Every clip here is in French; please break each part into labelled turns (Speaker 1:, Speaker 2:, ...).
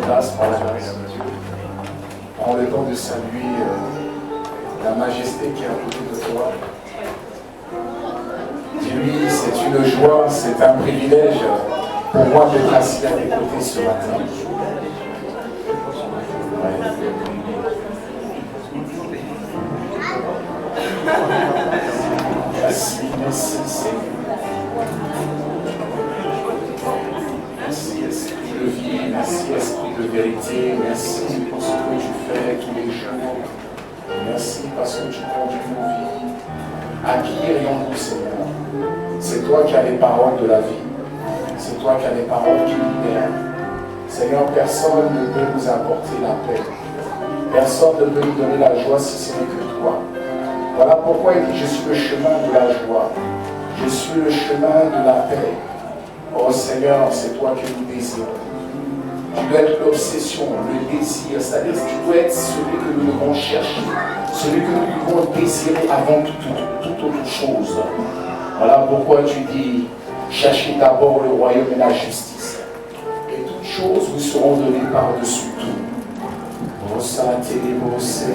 Speaker 1: grâce par la grâce de Dieu. Prends le temps de saluer la majesté qui est à côté de toi. Dis-lui, c'est une joie, c'est un privilège pour moi d'être assis à tes côtés ce matin. Ouais. Merci, merci Seigneur. Merci Esprit de vie, merci Esprit de vérité, merci pour ce que tu fais tous les jours. Merci parce que tu conduis nos vies. À qui irions-nous, Seigneur? C'est toi qui as les paroles de la vie. C'est toi qui as les paroles qui libèrent. Seigneur, personne ne peut nous apporter la paix. Personne ne peut nous donner la joie si ce n'est que toi. Voilà pourquoi il dit, je suis le chemin de la joie. Je suis le chemin de la paix. Oh Seigneur, c'est toi que nous désirons. Tu dois être l'obsession, le désir. C'est-à-dire que tu dois être celui que nous devons chercher. Celui que nous devons désirer avant toute autre chose. Voilà pourquoi tu dis, cherchez d'abord le royaume et la justice. Et toutes choses vous seront données par-dessus tout. Oh Saint-Élémosé,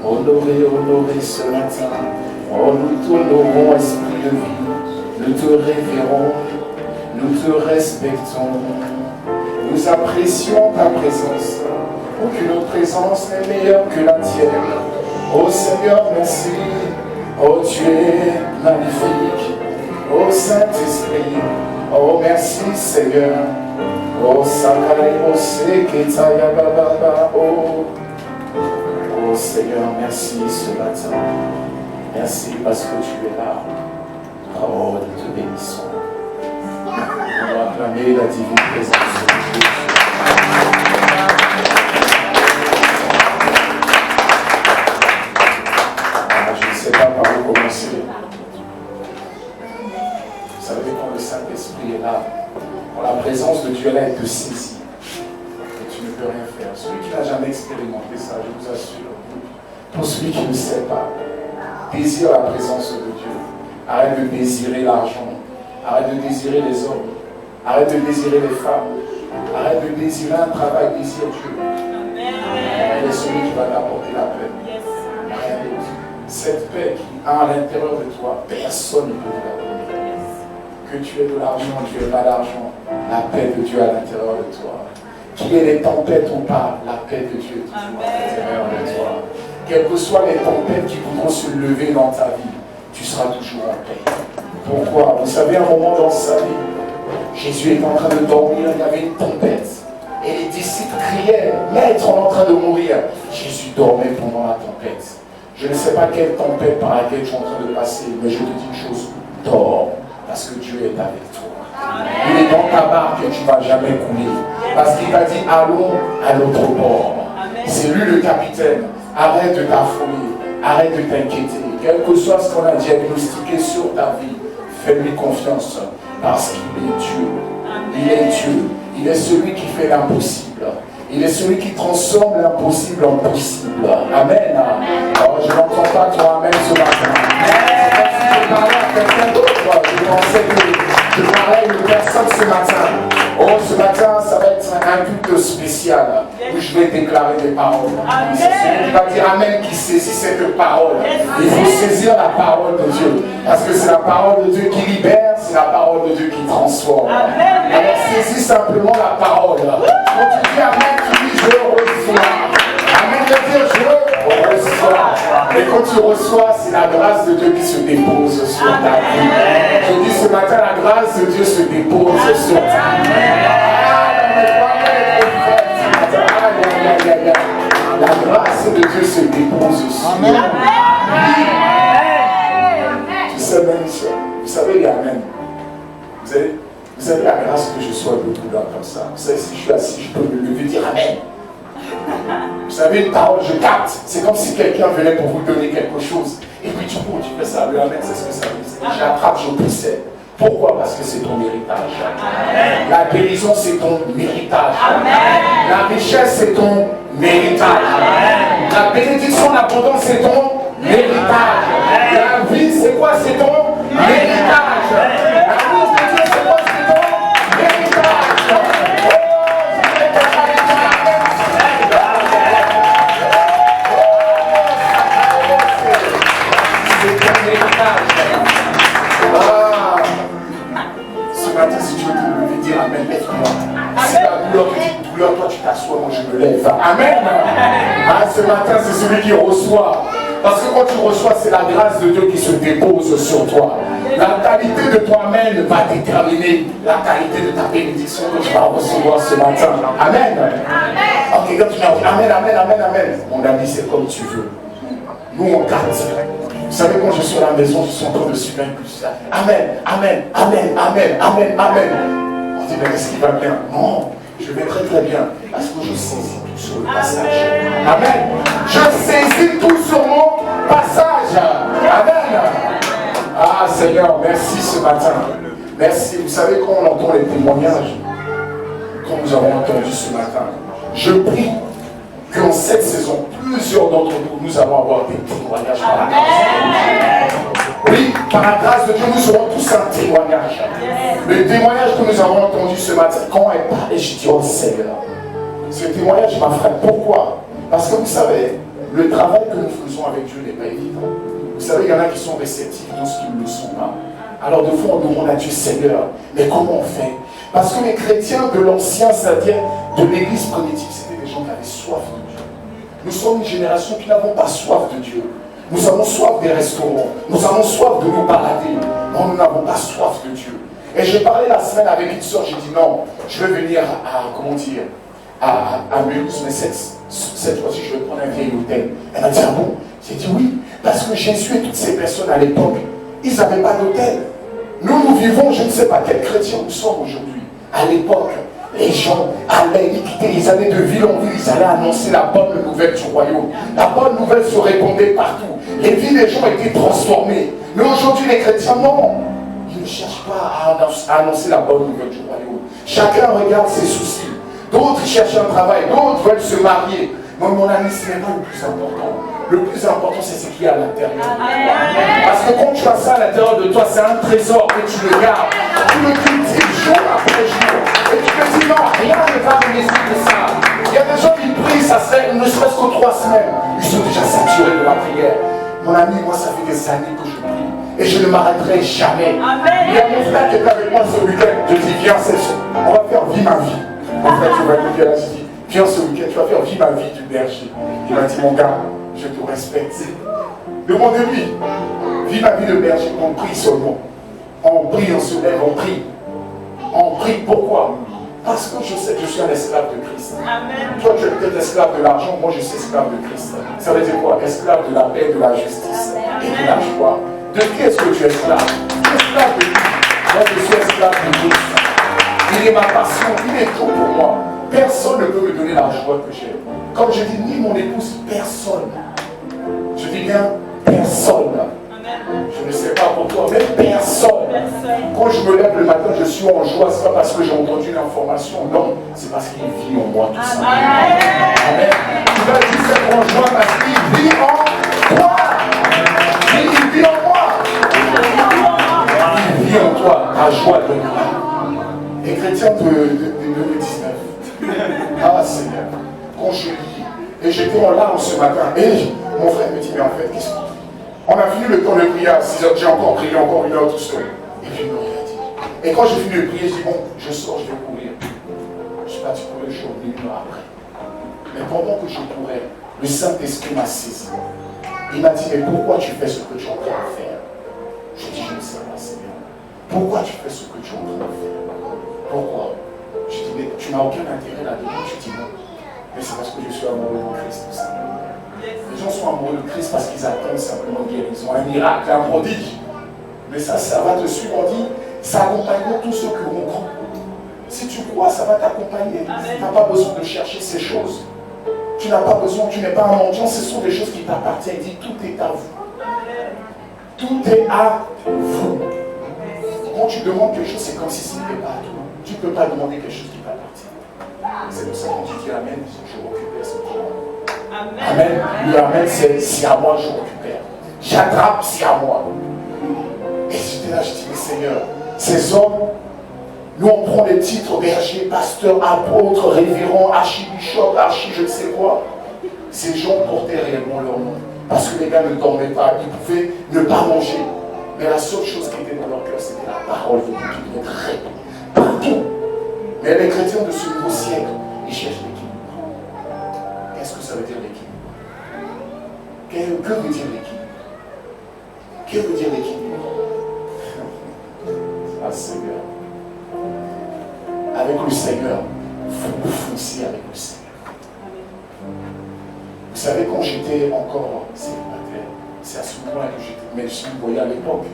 Speaker 1: honoré, honoré ce matin. Oh, nous t'honorons, Esprit de vie. Nous te révérons. Nous te respectons. Nous apprécions ta présence. Aucune présence n'est meilleure que la tienne. Oh Seigneur, merci. Oh, tu es magnifique. Oh Saint-Esprit. Oh, merci Seigneur. Oh, Sakalemo Ketaya Baba. Oh Seigneur, merci ce matin. Merci parce que tu es là. Oh, nous te bénissons. On va acclamer la divine présence de Dieu. Je ne sais pas par où commencer. Vous savez, quand le Saint-Esprit est là, quand la présence de Dieu est là, elle te saisit. Et tu ne peux rien faire. Celui qui n'a jamais expérimenté ça, je vous assure. Pour celui qui ne sait pas, désire la présence de Dieu. Arrête de désirer l'argent. Arrête de désirer les hommes. Arrête de désirer les femmes. Arrête de désirer un travail, désire Dieu. Il est celui qui va t'apporter la paix. Rien d'autre. Cette paix qui est à l'intérieur de toi, personne ne peut te la donner. Que tu aies de l'argent, tu n'aies pas d'argent, la paix de Dieu à l'intérieur de toi. Qu'il y ait des tempêtes ou pas, la paix de Dieu est toujours à l'intérieur de toi. Quelles que soient les tempêtes qui voudront se lever dans ta vie, tu seras toujours en paix. Pourquoi? Vous savez, un moment dans sa vie, Jésus était en train de dormir, il y avait une tempête. Et les disciples criaient, Maître, on est en train de mourir. Jésus dormait pendant la tempête. Je ne sais pas quelle tempête par laquelle tu es en train de passer, mais je te dis une chose, dors, parce que Dieu est avec toi. Il est dans ta barque et tu ne vas jamais couler. Parce qu'il t'a dit, allons à l'autre bord. C'est lui le capitaine. Arrête de t'affoler, arrête de t'inquiéter. Quel que soit ce qu'on a diagnostiqué sur ta vie, fais-lui confiance. Parce qu'il est Dieu. Il est Dieu. Il est celui qui fait l'impossible. Il est celui qui transforme l'impossible en possible. Amen. Alors, je n'entends pas ton amen ce matin. Je parlais à quelqu'un d'autre. Je pensais que je parlais à une personne ce matin. Oh, ce matin, ça va être un culte spécial où je vais déclarer des paroles. C'est celui qui va dire Amen qui saisit cette parole. Il faut saisir la parole de Dieu. Parce que c'est la parole de Dieu qui libère, c'est la parole de Dieu qui transforme. Alors saisis simplement la parole. Quand tu dis Amen, tu dis je reçois. Amen veut dire je reçois. Et quand tu reçois, c'est la grâce de Dieu qui se dépose sur ta vie. Je dis ce matin, la grâce de Dieu se dépose sur ta vie. La grâce de Dieu se dépose sur ta vie. Tu sais même ça. Vous savez, il y a Amen. Vous avez la grâce que je sois debout là comme ça. Vous savez, si je suis assis, je peux me lever et dire Amen. Vous savez, une parole, je capte. C'est comme si quelqu'un venait pour vous donner quelque chose. Et puis tu cours, tu fais ça. Le Amen, c'est ce que ça veut dire. J'attrape, je possède. Pourquoi? Parce que c'est ton héritage. Amen. La guérison, c'est ton héritage. Amen. La richesse, c'est ton héritage. Amen. La bénédiction, l'abondance, c'est ton héritage. La vie, c'est quoi? C'est ton héritage. L'amour de Dieu, c'est quoi? C'est ton héritage. Oh, t'assois, moi je me lève. Amen. Ah, ce matin, c'est celui qui reçoit. Parce que quand tu reçois, c'est la grâce de Dieu qui se dépose sur toi. La qualité de toi-même va déterminer la qualité de ta bénédiction que tu vas recevoir ce matin. Amen. Ok, quand tu m'as dit Amen, Amen, Amen, Amen. Mon ami, c'est comme tu veux. Nous, on garde. Vous savez, quand je suis à la maison, je suis en train de suivre un plus. Amen, Amen, Amen, Amen, Amen, Amen. On dit, mais est-ce qu'il va bien? Non, je vais très très bien. Parce que je saisis tout sur le passage. Amen. Je saisis tout sur mon passage. Amen. Ah Seigneur, merci ce matin. Merci. Vous savez, quand on entend les témoignages, comme nous avons entendu ce matin, je prie qu'en cette saison, plusieurs d'entre nous allons avoir des témoignages par la grâce. Oui, par la grâce de Dieu, nous aurons tous un témoignage. Le témoignage que nous avons entendu ce matin, quand elle parlait, je dis, oh Seigneur, ce témoignage m'a frappé. Pourquoi? Parce que vous savez, le travail que nous faisons avec Dieu n'est pas évident. Vous savez, il y en a qui sont réceptifs, d'autres qui ne le sont pas. Alors de fois, on demande à Dieu, Seigneur, mais comment on fait? Parce que les chrétiens de l'ancien, c'est-à-dire de l'église primitive, c'était des gens qui avaient soif de Dieu. Nous sommes une génération qui n'avons pas soif de Dieu. Nous avons soif des restaurants. Nous avons soif de nous balader. Non, nous n'avons pas soif de Dieu. Et j'ai parlé la semaine avec une soeur, j'ai dit non, je vais venir à Mulhouse, mais cette fois-ci, je vais prendre un vieil hôtel. Elle m'a dit, ah bon? J'ai dit oui, parce que Jésus et toutes ces personnes à l'époque, ils n'avaient pas d'hôtel. Nous vivons, je ne sais pas quel chrétien nous sommes aujourd'hui. À l'époque, les gens allaient, ils allaient de ville en ville, ils allaient annoncer la bonne nouvelle du royaume. La bonne nouvelle se répandait partout. Les vies des gens étaient transformées. Mais aujourd'hui, les chrétiens, non. Ils ne cherchent pas à annoncer la bonne nouvelle du royaume. Chacun regarde ses soucis. D'autres cherchent un travail, d'autres veulent se marier. Non, mon ami, ce n'est pas le plus important. Le plus important, c'est ce qu'il y a à l'intérieur. Parce que quand tu as ça à l'intérieur de toi, c'est un trésor que tu le gardes. Tu le cultives jour après jour. Et tu te dis, non, rien ne va me laisser de ça. Il y a des gens qui prient, ça fait ne serait-ce que 3 semaines. Ils sont déjà saturés de la prière. Mon ami, moi, ça fait des années que je prie. Et je ne m'arrêterai jamais. Il y a mon frère qui est avec moi ce week-end. Je dis, viens, on va faire vie ma vie. Mon frère, tu vas écouter là, je dis, viens ce week-end, tu vas faire vie ma vie du berger. Il m'a dit, mon gars, je te respecte. Demandez-lui, vis ma vie de berger, on prie seulement. On prie, on se lève, on prie. On prie, pourquoi? Parce que je sais que je suis un esclave de Christ. Amen. Toi, tu es peut-être esclave de l'argent, moi je suis esclave de Christ. Ça veut dire quoi? Esclave de la paix, de la justice et de la joie. De qui est-ce que tu es esclave? Tu es esclave de qui? Moi je suis esclave de Christ. Il est ma passion, il est tout pour moi. Personne ne peut me donner la joie que j'ai. Comme je dis, ni mon épouse, personne. Je dis bien personne. Je ne sais pas pour toi, mais personne. Quand je me lève le matin, je suis en joie. Ce n'est pas parce que j'ai entendu une information. Non, c'est parce qu'il vit en moi tout ça. Amen. Tu vas juste être en joie parce qu'il vit en toi. Il vit en moi. Il vit en toi, ta joie de moi. Les chrétiens de 2019. Ah Seigneur, quand je lis, et j'étais en larmes ce matin, et mon frère me dit, mais en fait, qu'est-ce qu'on dit? On a fini le temps de prière à 6 heures, j'ai encore prié encore 1 heure tout seul. Et puis il ne m'a rien dit. Et quand j'ai fini de prier, je dis, bon, je sors, je vais courir. Je sais pas, tu pourrais, je suis revenu 1 heure après. Mais pendant que je courais, le Saint-Esprit m'a saisi. Il m'a dit, mais pourquoi tu fais ce que tu es en train de faire? Je dis, je ne sais pas, Seigneur. Pourquoi tu fais ce que tu es en train de faire? Pourquoi? Je dis, mais tu n'as aucun intérêt là-dedans. Je dis non. Mais c'est parce que je suis amoureux de Christ aussi. Les gens sont amoureux de Christ parce qu'ils attendent simplement guérison, un miracle, un prodige. Mais ça va te suivre. On dit, ça accompagne tous ceux qui auront cru. Si tu crois, ça va t'accompagner. Tu n'as pas besoin de chercher ces choses. Tu n'as pas besoin, tu n'es pas un mendiant, ce sont des choses qui t'appartiennent. Il dit, tout est à vous. Tout est à vous. Quand tu demandes quelque chose, c'est comme si ce n'était pas à toi. Tu ne peux pas demander quelque chose qui t'appartient. C'est pour ça qu'on dit Amen, je récupère ce qui est à moi. Amen. Le Amen, c'est à moi, je récupère. J'attrape, c'est à moi. Et j'étais là, je dis, mais Seigneur, ces hommes, nous on prend les titres berger, pasteur, apôtre, révérend, archibishop, archi, je ne sais quoi. Ces gens portaient réellement leur nom. Parce que les gars ne dormaient pas, ils pouvaient ne pas manger. Mais la seule chose qui était dans leur cœur, c'était la parole de Dieu qui devait être répandue partout. Mais les chrétiens de ce nouveau siècle, ils cherchent l'équilibre. Que veut dire l'équilibre? Que veut dire l'équilibre? Ah Seigneur. Avec le Seigneur, il faut foncer avec le Seigneur. Vous savez, quand j'étais encore célibataire, c'est à ce moment-là que j'étais, mais je me voyais à l'époque.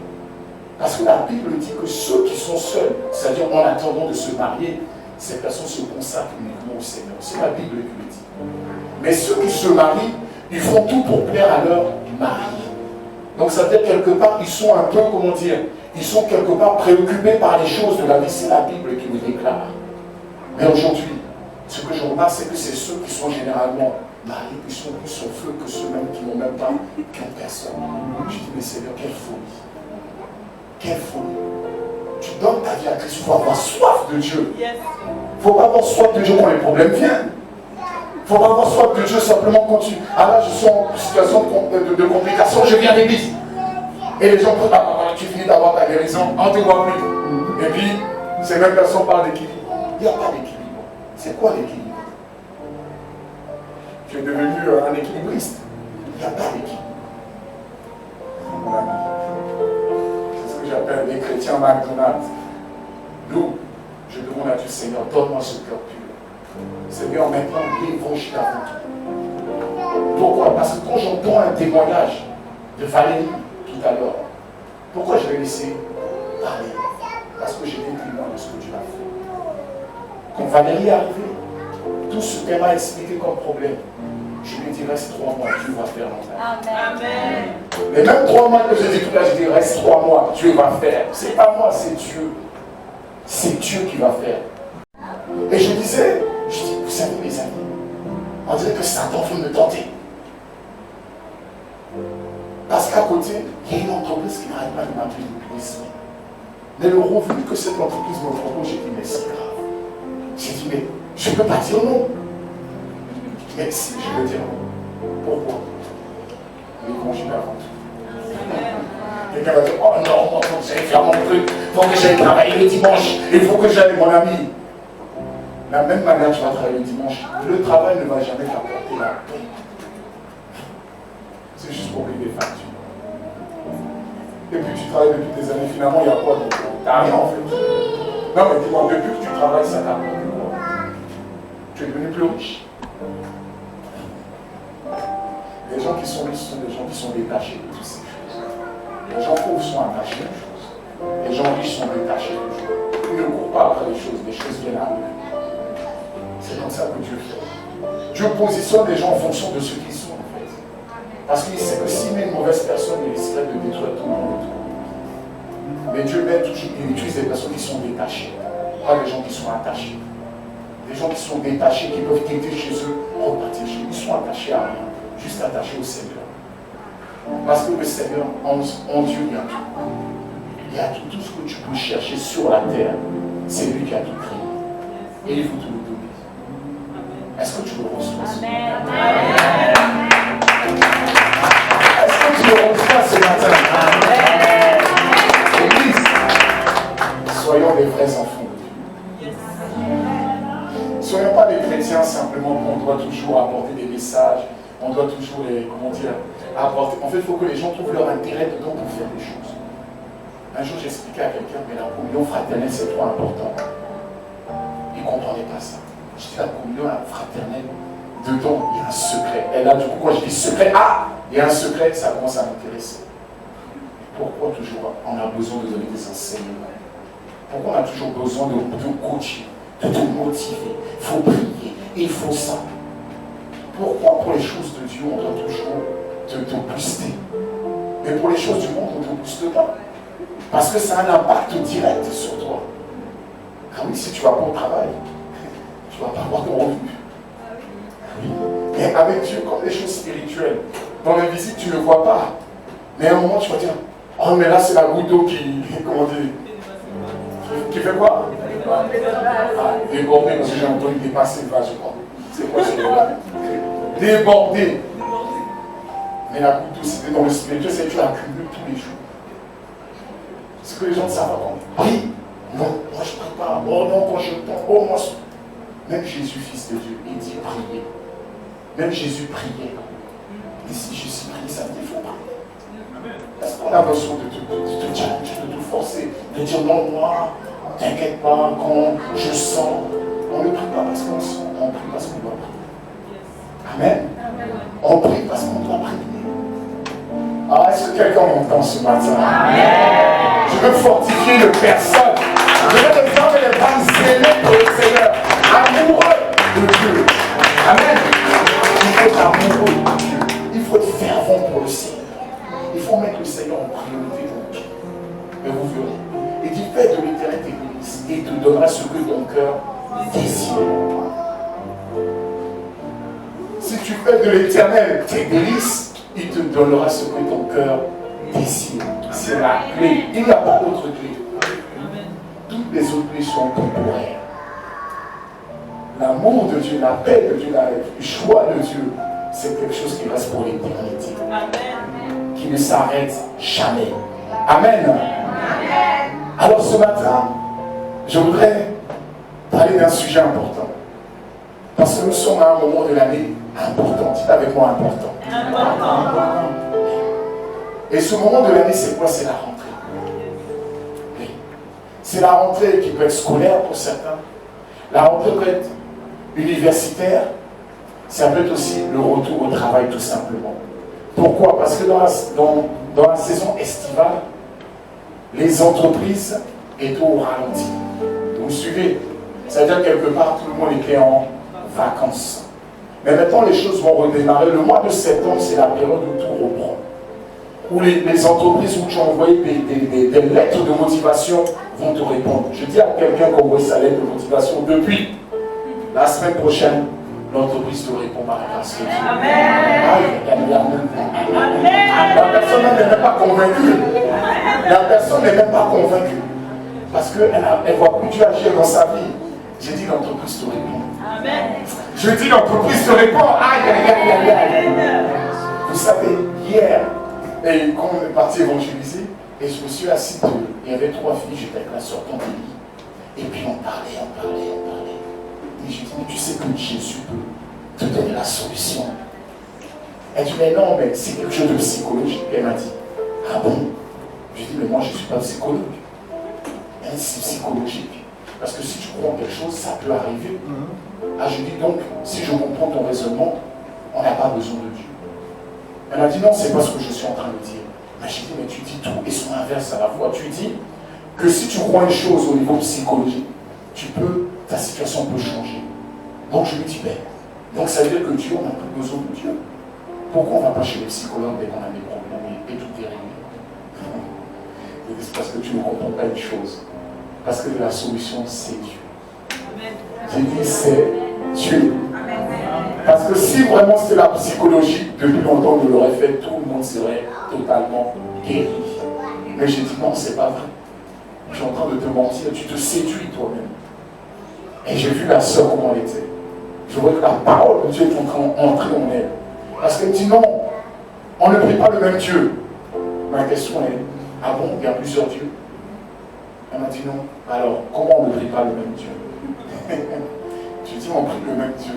Speaker 1: Parce que la Bible dit que ceux qui sont seuls, c'est-à-dire en attendant de se marier, ces personnes se consacrent uniquement au Seigneur. C'est la Bible qui le dit. Mais ceux qui se marient, ils font tout pour plaire à leur mari. Donc ça veut dire quelque part, ils sont un peu, comment dire, ils sont quelque part préoccupés par les choses de la vie. C'est la Bible qui le déclare. Mais aujourd'hui, ce que je remarque, c'est que c'est ceux qui sont généralement mariés, qui sont plus au feu que ceux-mêmes qui n'ont même pas, qui n'ont personne. Je dis, mais Seigneur, quelle folie. Quelle folie. Tu donnes ta vie à Christ, il faut avoir soif de Dieu. Il ne faut pas avoir soif de Dieu quand les problèmes viennent. Il ne faut pas avoir soif de Dieu simplement quand tu... Ah là, je suis en situation de complication, je viens à l'église. Et les gens disent, ah, tu finis d'avoir ta guérison, on ne te voit plus. Et puis, ces mêmes personnes parlent d'équilibre. Il n'y a pas d'équilibre. C'est quoi l'équilibre? Tu es devenu un équilibriste. Il n'y a pas d'équilibre. Mon ami. C'est ce que j'appelle les chrétiens McDonald's. Nous, je demande à Dieu, Seigneur, donne-moi ce cœur pur. Seigneur, maintenant, l'évangile avant tout. Pourquoi? Parce que quand j'entends un témoignage de Valérie tout à l'heure, pourquoi je vais laisser parler? Parce que j'ai été témoin de ce que Dieu a fait. Quand Valérie est arrivée, tout ce qu'elle m'a expliqué comme problème, je lui ai dit, reste 3 mois, Dieu va faire l'enfer. Amen. Et même 3 mois que j'ai dit tout là, je dis, reste 3 mois, Dieu va faire. C'est pas moi, c'est Dieu. C'est Dieu qui va faire. Et je disais, vous savez mes amis, on dirait que Satan veut me tenter. Parce qu'à côté, il y a une entreprise qui n'arrête pas de m'appeler depuis des semaines. Mais le revenu que cette entreprise me propose, j'ai dit, mais c'est grave. J'ai dit, mais je ne peux pas dire non. Mais si je veux dire non, pourquoi? L'évangile avant tout. Quelqu'un va dire, oh non, il faut que j'aille faire mon truc, il faut que j'aille travailler le dimanche, il faut que j'aille, mon ami. La même manière que tu vas travailler le dimanche, le travail ne va jamais t'apporter la paix. C'est juste pour payer des factures. Et puis tu travailles depuis des années, finalement, il y a quoi donc? T'as rien en fait. Non mais dis-moi, depuis que tu travailles, ça t'apporte quoi? Tu es devenu plus riche. Les gens qui sont riches sont des gens qui sont détachés de toutes ces choses. Les gens pauvres sont attachés aux choses. Les gens riches sont détachés de choses. Ils ne courent pas après les choses viennent à eux. C'est comme ça que Dieu fait. Dieu positionne les gens en fonction de ce qu'ils sont en fait. Parce qu'il sait que s'il met une mauvaise personne, il risquerait de détruire tout le monde. Mais Dieu il utilise des personnes qui sont détachées, pas des gens qui sont attachés. Des gens qui sont détachés, qui peuvent quitter chez eux, repartir chez eux. Ils sont attachés à rien, juste attachés au Seigneur. Parce que le Seigneur, en Dieu, il y a tout. Il y a tout ce que tu peux chercher sur la terre. C'est lui qui a tout créé. Et il faut te le donner. Est-ce que tu le reçois? Amen. Est-ce que tu le reçois ce matin? Amen. Église, soyons des vrais enfants de Dieu. Ne soyons pas des chrétiens simplement qu'on doit toujours apporter des messages, on doit toujours les, apporter. En fait, il faut que les gens trouvent leur intérêt dedans pour faire des choses. Un jour, j'expliquais à quelqu'un, mais la communion fraternelle, c'est trop important. Il ne comprenait pas ça. Je dis, la communion fraternelle, dedans, il y a un secret. Et là, du coup, quand je dis secret, il y a un secret, ça commence à m'intéresser. Pourquoi toujours on a besoin de donner des enseignements? Pourquoi on a toujours besoin de coacher, de te motiver? Il faut prier, il faut ça. Pourquoi pour les choses de Dieu, on doit toujours te booster? Mais pour les choses du monde, on ne te booste pas. Parce que ça a un impact direct sur toi. Ah oui, si tu vas pas au travail, tu ne vas pas avoir de revenus. Oui. Mais avec Dieu, comme les choses spirituelles, dans les visites, tu ne vois pas. Mais à un moment, tu vas dire, oh mais là c'est la goutte d'eau qui, comment dire, qui fait quoi? Déborder, parce que j'ai entendu dépasser le vase, je crois. C'est quoi ce là? Déborder. Mais la goutte d'eau, c'était dans le spirituel, c'est que tu accumules tous les jours. Ce que les gens ne savent pas. Oui, non, moi je ne prie pas. Oh non, quand je tombe, oh moi. Même Jésus, fils de Dieu, il dit prier. Même Jésus priait. Et si je suis pris, ça me dit, il faut prier. Est-ce qu'on a besoin de te challenger, de te forcer, de dire non, moi, t'inquiète pas, quand je sens, on ne prie pas parce qu'on sent, on prie parce qu'on doit prier. Amen. On prie parce qu'on doit prier. Ah, est-ce que quelqu'un m'entend ce matin? Amen. Je veux fortifier de personne. Je veux les hommes et les femmes zélés pour le Seigneur, amoureux de Dieu. Amen. Il faut être amoureux de Dieu. Il faut être fervent pour le Seigneur. Il faut mettre le Seigneur en priorité dans tout. Et vous verrez. Il dit, fais de l'Éternel tes délices et il te donnera ce que ton cœur désire. Si tu fais de l'Éternel tes délices, il te donnera ce que ton cœur désire. C'est la clé. Il n'y a pas d'autre clé. Toutes les autres clés sont temporaires. L'amour de Dieu, la paix de Dieu, la joie de Dieu, c'est quelque chose qui reste pour l'éternité. Qui ne s'arrête jamais. Amen. Alors ce matin, je voudrais parler d'un sujet important. Parce que nous sommes à un moment de l'année important. Dites avec moi important. Et ce moment de l'année, c'est quoi? C'est la rentrée. Oui. C'est la rentrée qui peut être scolaire pour certains. La rentrée peut être universitaire. Ça peut être aussi le retour au travail tout simplement. Pourquoi? Parce que dans la saison estivale, les entreprises étaient au ralenti. Vous suivez? C'est-à-dire quelque part, tout le monde était en vacances. Mais maintenant, les choses vont redémarrer. Le mois de septembre, c'est la période où tout reprend. Où les entreprises où tu as envoyé des lettres de motivation vont te répondre. Je dis à quelqu'un qu'on envoie sa lettre de motivation depuis la semaine prochaine, l'entreprise te répond par la grâce de Dieu. La personne n'est même pas convaincue. La personne n'est même pas convaincue. Parce qu'elle ne voit plus Dieu agir dans sa vie. J'ai dit l'entreprise te répond. Je dis l'entreprise te répond. Aïe, aïe, aïe, aïe. Vous savez, hier, et quand on est parti évangéliser, et je me suis assis, il y avait 3 filles, j'étais là sortant du lit. Et puis on parlait. Et je dis, mais tu sais que Jésus peut te donner la solution. Elle dit, mais non, mais c'est quelque chose de psychologique. Elle m'a dit, ah bon? Je dis, mais moi je ne suis pas psychologue. Elle dit, c'est psychologique. Parce que si tu crois en quelque chose, ça peut arriver. Ah, je dis donc, si je comprends ton raisonnement, on n'a pas besoin de Dieu. Elle m'a dit, non, c'est pas ce que je suis en train de dire. Mais j'ai dit, mais tu dis tout et son inverse à la fois. Tu dis que si tu crois une chose au niveau psychologique, ta situation peut changer. Donc je lui dis, ben, donc ça veut dire que Dieu, on n'a plus besoin de Dieu. Pourquoi on ne va pas chez les psychologues dès qu'on a des problèmes et tout est réglé? C'est parce que tu ne comprends pas une chose. Parce que la solution, c'est Dieu. J'ai dit, c'est Dieu. Parce que si vraiment c'était la psychologie, depuis longtemps on l'aurait fait, tout le monde serait totalement guéri. Mais j'ai dit, non, c'est pas vrai. Je suis en train de te mentir, tu te séduis toi-même. Et j'ai vu la sœur comment elle était. Je vois que la parole de Dieu est en train d'entrer en elle. Parce qu'elle dit non, on ne prie pas le même Dieu. Ma question est, ah bon, il y a plusieurs dieux? Elle m'a dit non. Alors, comment on ne prie pas le même Dieu? Je dis, on prie le même Dieu.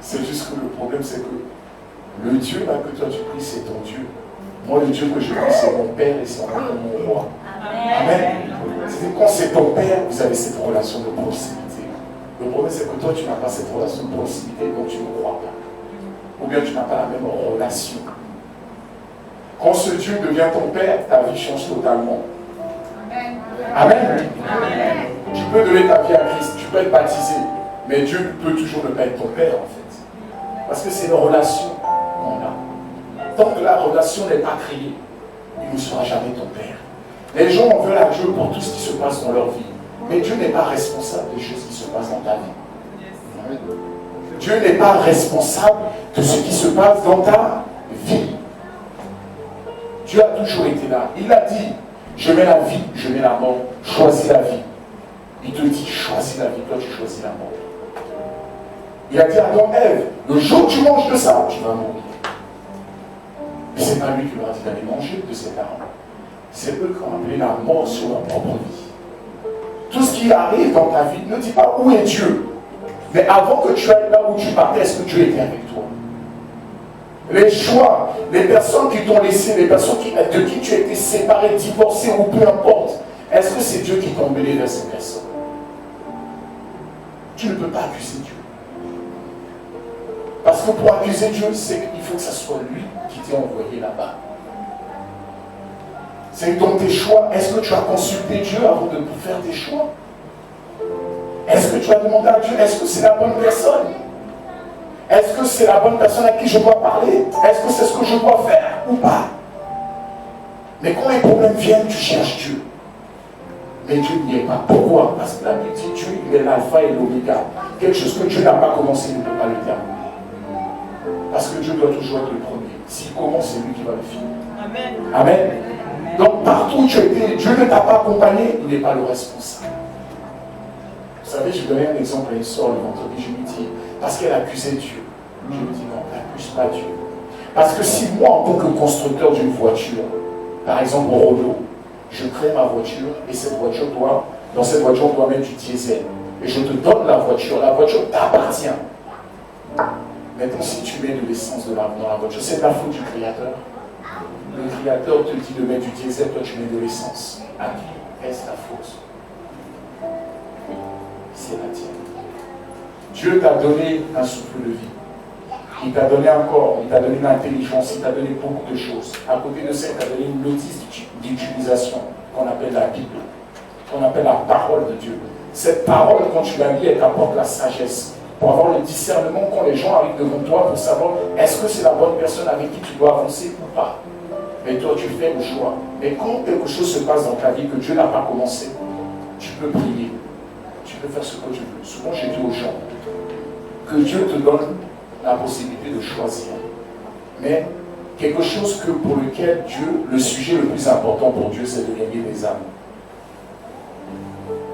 Speaker 1: C'est juste que le problème, c'est que le Dieu là que toi tu pries, c'est ton Dieu. Moi, le Dieu que je prie, c'est mon Père et c'est mon roi. Amen. C'est-à-dire quand c'est ton Père, vous avez cette relation de proximité. Le problème, c'est que toi, tu n'as pas cette relation de proximité, donc tu ne crois pas. Ou bien tu n'as pas la même relation. Quand ce Dieu devient ton Père, ta vie change totalement. Amen. Amen. Tu peux donner ta vie à Christ, tu peux être baptisé, mais Dieu peut toujours ne pas être ton Père en fait. Parce que c'est une relation qu'on a. Tant que la relation n'est pas créée, il ne sera jamais ton Père. Les gens en veulent à Dieu pour tout ce qui se passe dans leur vie. Mais Dieu n'est pas responsable des choses qui se passent dans ta vie. Dieu n'est pas responsable de ce qui se passe dans ta vie. Dieu a toujours été là. Il a dit, je mets la vie, je mets la mort, choisis la vie. Il te dit, choisis la vie, toi tu choisis la mort. Il a dit à Adam, Ève, le jour où tu manges de ça, tu vas mourir. Mais ce n'est pas lui qui leur a dit d'aller manger de cet arbre. C'est eux qui ont appelé la mort sur leur propre vie. Tout ce qui arrive dans ta vie, ne dis pas où est Dieu. Mais avant que tu ailles là où tu partais, est-ce que Dieu était avec toi? les choix, les personnes qui t'ont laissé, les personnes de qui tu as été séparé, divorcé ou peu importe, est-ce que c'est Dieu qui t'a emmené vers ces personnes? Tu ne peux pas accuser Dieu. Parce que pour accuser Dieu, c'est qu'il faut que ce soit lui qui t'ait envoyé là-bas. C'est dans tes choix. Est-ce que tu as consulté Dieu avant de faire tes choix? Est-ce que tu as demandé à Dieu, est-ce que c'est la bonne personne? Est-ce que c'est la bonne personne à qui je dois parler? Est-ce que c'est ce que je dois faire ou pas? Mais quand les problèmes viennent, tu cherches Dieu. Mais Dieu n'y est pas. Pourquoi? Parce que la Bible dit Dieu, il est l'alpha et l'oméga. Quelque chose que Dieu n'a pas commencé, il ne peut pas le terminer. Parce que Dieu doit toujours être le premier. S'il commence, c'est lui qui va le finir. Amen. Amen. Donc partout où tu as été, Dieu ne t'a pas accompagné, il n'est pas le responsable. Vous savez, je donnais un exemple à une soeur le vendredi, je lui dis, parce qu'elle accusait Dieu. Je lui dis non, n'accuse pas Dieu. Parce que si moi, en tant que constructeur d'une voiture, par exemple au Renault, je crée ma voiture et cette voiture dans cette voiture, on doit mettre du diesel. Et je te donne la voiture t'appartient. Maintenant, si tu mets de l'essence dans la voiture, c'est de la faute du Créateur. Le Créateur te dit de mettre du diesel, toi tu mets de l'essence. À qui est-ce la faute? C'est la tienne. Dieu t'a donné un souffle de vie. Il t'a donné un corps, il t'a donné une intelligence, il t'a donné beaucoup de choses. À côté de ça, il t'a donné une notice d'utilisation qu'on appelle la Bible, qu'on appelle la parole de Dieu. Cette parole, quand tu la lis, elle t'apporte la sagesse. Pour avoir le discernement quand les gens arrivent devant toi pour savoir est-ce que c'est la bonne personne avec qui tu dois avancer ou pas. Mais toi, tu fais le choix. Mais quand quelque chose se passe dans ta vie que Dieu n'a pas commencé, tu peux prier. Tu peux faire ce que tu veux. Souvent, j'ai dit aux gens que Dieu te donne la possibilité de choisir. Mais quelque chose pour lequel Dieu, le sujet le plus important pour Dieu, c'est de gagner des âmes.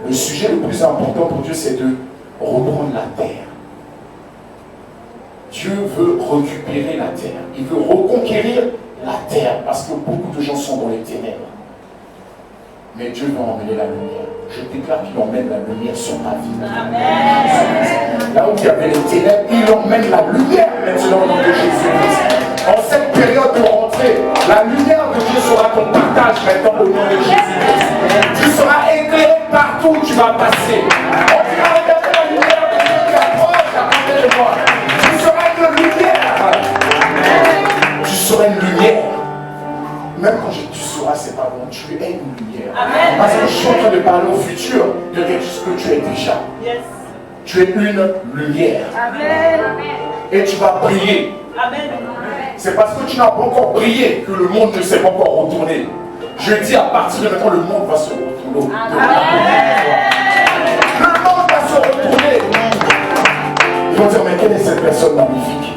Speaker 1: Le sujet le plus important pour Dieu, c'est de reprendre la terre. Dieu veut récupérer la terre. Il veut reconquérir la terre parce que beaucoup de gens sont dans les ténèbres. Mais Dieu veut emmener la lumière. Je déclare qu'il emmène la lumière sur ta vie. Amen. Là où il y avait les ténèbres, il emmène la lumière maintenant au nom de Jésus-Christ. En cette période de rentrée, la lumière de Dieu sera ton partage maintenant au nom de Jésus-Christ. Tu seras éclairé partout où tu vas passer. On dira, regardez la lumière de Dieu qui approche à côté de moi. Tu seras une lumière. Tu seras une lumière. Même quand tu sauras, c'est pas bon, tu es une lumière. Amen. Parce que je suis en train de parler au futur de quelque chose que tu es déjà. Yes. Tu es une lumière. Amen. Et tu vas briller. Amen. C'est parce que tu n'as pas encore brillé que le monde ne s'est pas encore retourné. Je dis à partir de maintenant, le monde va se retourner. Le monde va se retourner. Ils vont dire, mais quelle est cette personne magnifique?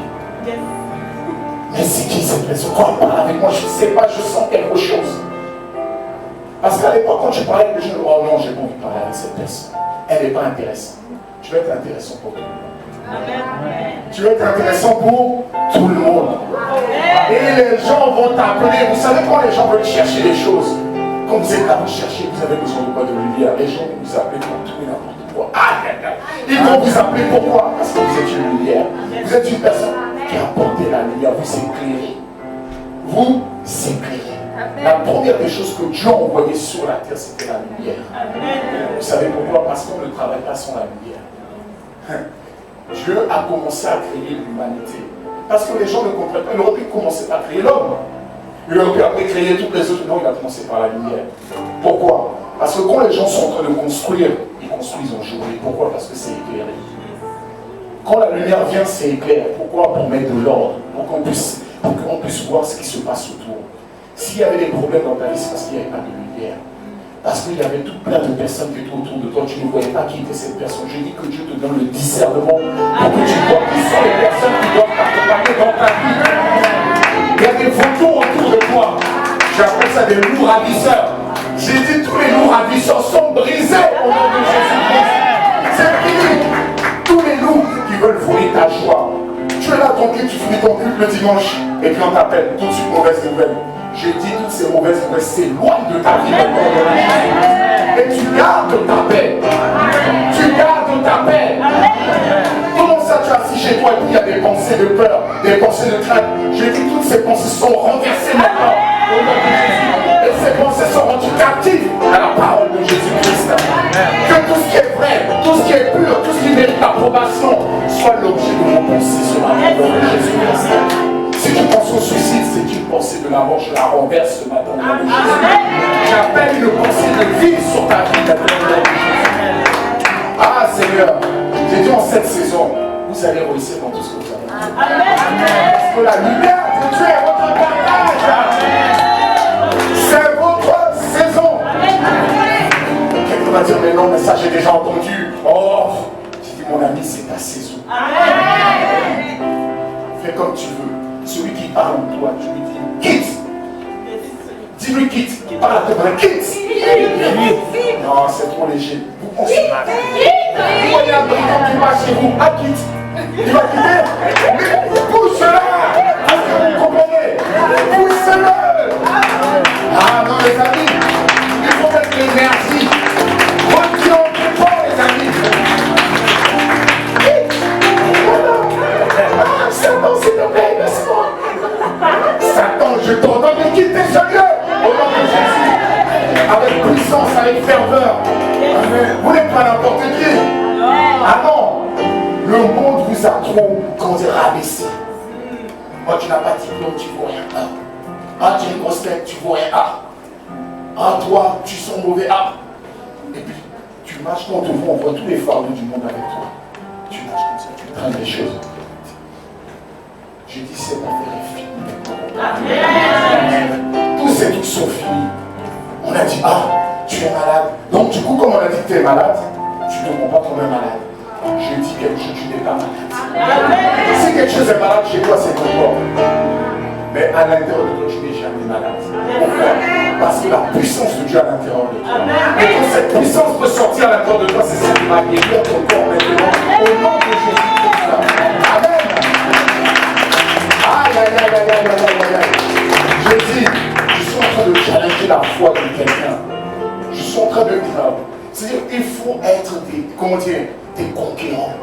Speaker 1: Mais c'est qui cette personne? Quand elle parle avec moi, je ne sais pas, je sens quelque chose. Parce qu'à l'époque, quand je parlais avec les gens, oh non, j'ai pas envie de parler avec cette personne. Elle n'est pas intéressante. Tu vas être intéressant pour tout le monde. Amen. Tu vas être intéressant pour tout le monde. Amen. Et les gens vont t'appeler. Vous savez quand les gens veulent chercher des choses, quand vous êtes là, vous cherchez, vous avez besoin de quoi? De lumière. Les gens vont vous appeler pour tout et n'importe quoi. Ils vont vous appeler pourquoi? Parce que vous êtes une lumière. Vous êtes une personne qui a apporté la lumière. Vous éclairez. Vous éclairez. La première des choses que Dieu a envoyées sur la terre, c'était la lumière. Amen. Vous savez pourquoi? Parce qu'on ne travaille pas sans la lumière. Dieu a commencé à créer l'humanité. Parce que les gens ne comprennent pas. Il aurait pu commencer par créer l'homme. Il aurait pu après créer toutes les autres. Non, il a commencé par la lumière. Pourquoi? Parce que quand les gens sont en train de construire, ils construisent en journée. Pourquoi? Parce que c'est éclairé. Quand la lumière vient, c'est éclairé. Pourquoi? Pour mettre de l'ordre. Pour qu'on puisse voir ce qui se passe autour. S'il y avait des problèmes dans ta vie, c'est parce qu'il n'y avait pas de lumière. Parce qu'il y avait tout plein de personnes qui étaient autour de toi, tu ne voyais pas qui était cette personne. Je dis que Dieu te donne le discernement pour que tu vois qui sont les personnes qui doivent t'accompagner dans ta vie. Il y a des vautours autour de toi. J'appelle ça des loups ravisseurs. J'ai dit tous les loups ravisseurs sont brisés au nom de Jésus-Christ. C'est fini. Tous les loups qui veulent voler ta joie. Tu es là ton culte, tu finis ton culte le dimanche et puis on t'appelle tout de suite mauvaise nouvelle. J'ai dit toutes ces mauvaises nouvelles s'éloignent de ta vie. Et tu gardes ta paix. Tu gardes ta paix. Comment ça tu es assis chez toi et il y a des pensées de peur, des pensées de crainte. Je dis toutes ces pensées sont renversées maintenant au nom de Jésus. Et ces pensées sont rendues captives à la parole de Jésus-Christ. Que tout ce qui est vrai, tout ce qui est pur, tout ce qui mérite l'approbation soit l'objet de mon pensée sur la parole de Jésus-Christ. Si tu penses au suicide, c'est une pensée de la mort, je la renverse ce matin au nom de Jésus. J'appelle une pensée de vie sur ta vie maintenant au nom de Jésus. Ah Seigneur, j'ai dit en cette saison, vous allez réussir dans tout ce que vous avez. Parce que la lumière de Dieu est votre partage. C'est votre saison. Quelqu'un va dire, mais non, mais ça j'ai déjà entendu. Oh, j'ai dit, mon ami, c'est ta saison. Fais comme tu veux. Celui qui parle en toi, tu lui dis, quitte. Dis-lui quitte. Parle à ton frère, quitte. Non, c'est trop léger. Vous pensez mal. Vous voyez un brigand qui va chez vous, ah quitte. Il va quitter. Mais pousse-la. Est-ce que vous comprenez? Pousse-le. Ah non, les amis, il faut mettre l'énergie. Retirons plus fort, les amis. Ah, Satan, s'il te plaît, laisse-moi. Satan, je t'ordonne de quitter ce lieu. Au nom de Jésus. Avec puissance, avec ferveur. Vous n'êtes pas n'importe qui. Ah non. Le monde vous a trop, comment dire, rabaissé. Oh, tu n'as pas de diplôme, tu ne vaux rien. Ah, tu as une grosse tête, tu ne vaux rien. Ah, toi, tu sens mauvais. Ah. Et puis, tu marches quand on te voit, on voit tous les fardeaux du monde avec toi. Tu marches comme ça, tu traînes des choses. Je dis, cette affaire est finie. Amen. Tous ces trucs sont finis. On a dit, ah, tu es malade. Donc, du coup, comme on a dit que tu es malade, tu ne te prends pas comme un malade. Je dis quelque chose, tu n'es pas malade. Si quelque chose est malade chez toi, c'est ton corps. Mais à l'intérieur de toi, tu n'es jamais malade. Pourquoi? Parce que la puissance de Dieu à l'intérieur de toi. Et quand cette puissance peut sortir à l'intérieur de toi, c'est ça qui va guérir ton corps maintenant. Au nom de Jésus-Christ. Amen. Aïe, aïe, aïe, aïe, aïe, aïe, aïe. Je dis, je suis en train de challenger la foi de quelqu'un. Je suis en train de dire, c'est-à-dire qu'il faut être des, comment dire, des conquérants.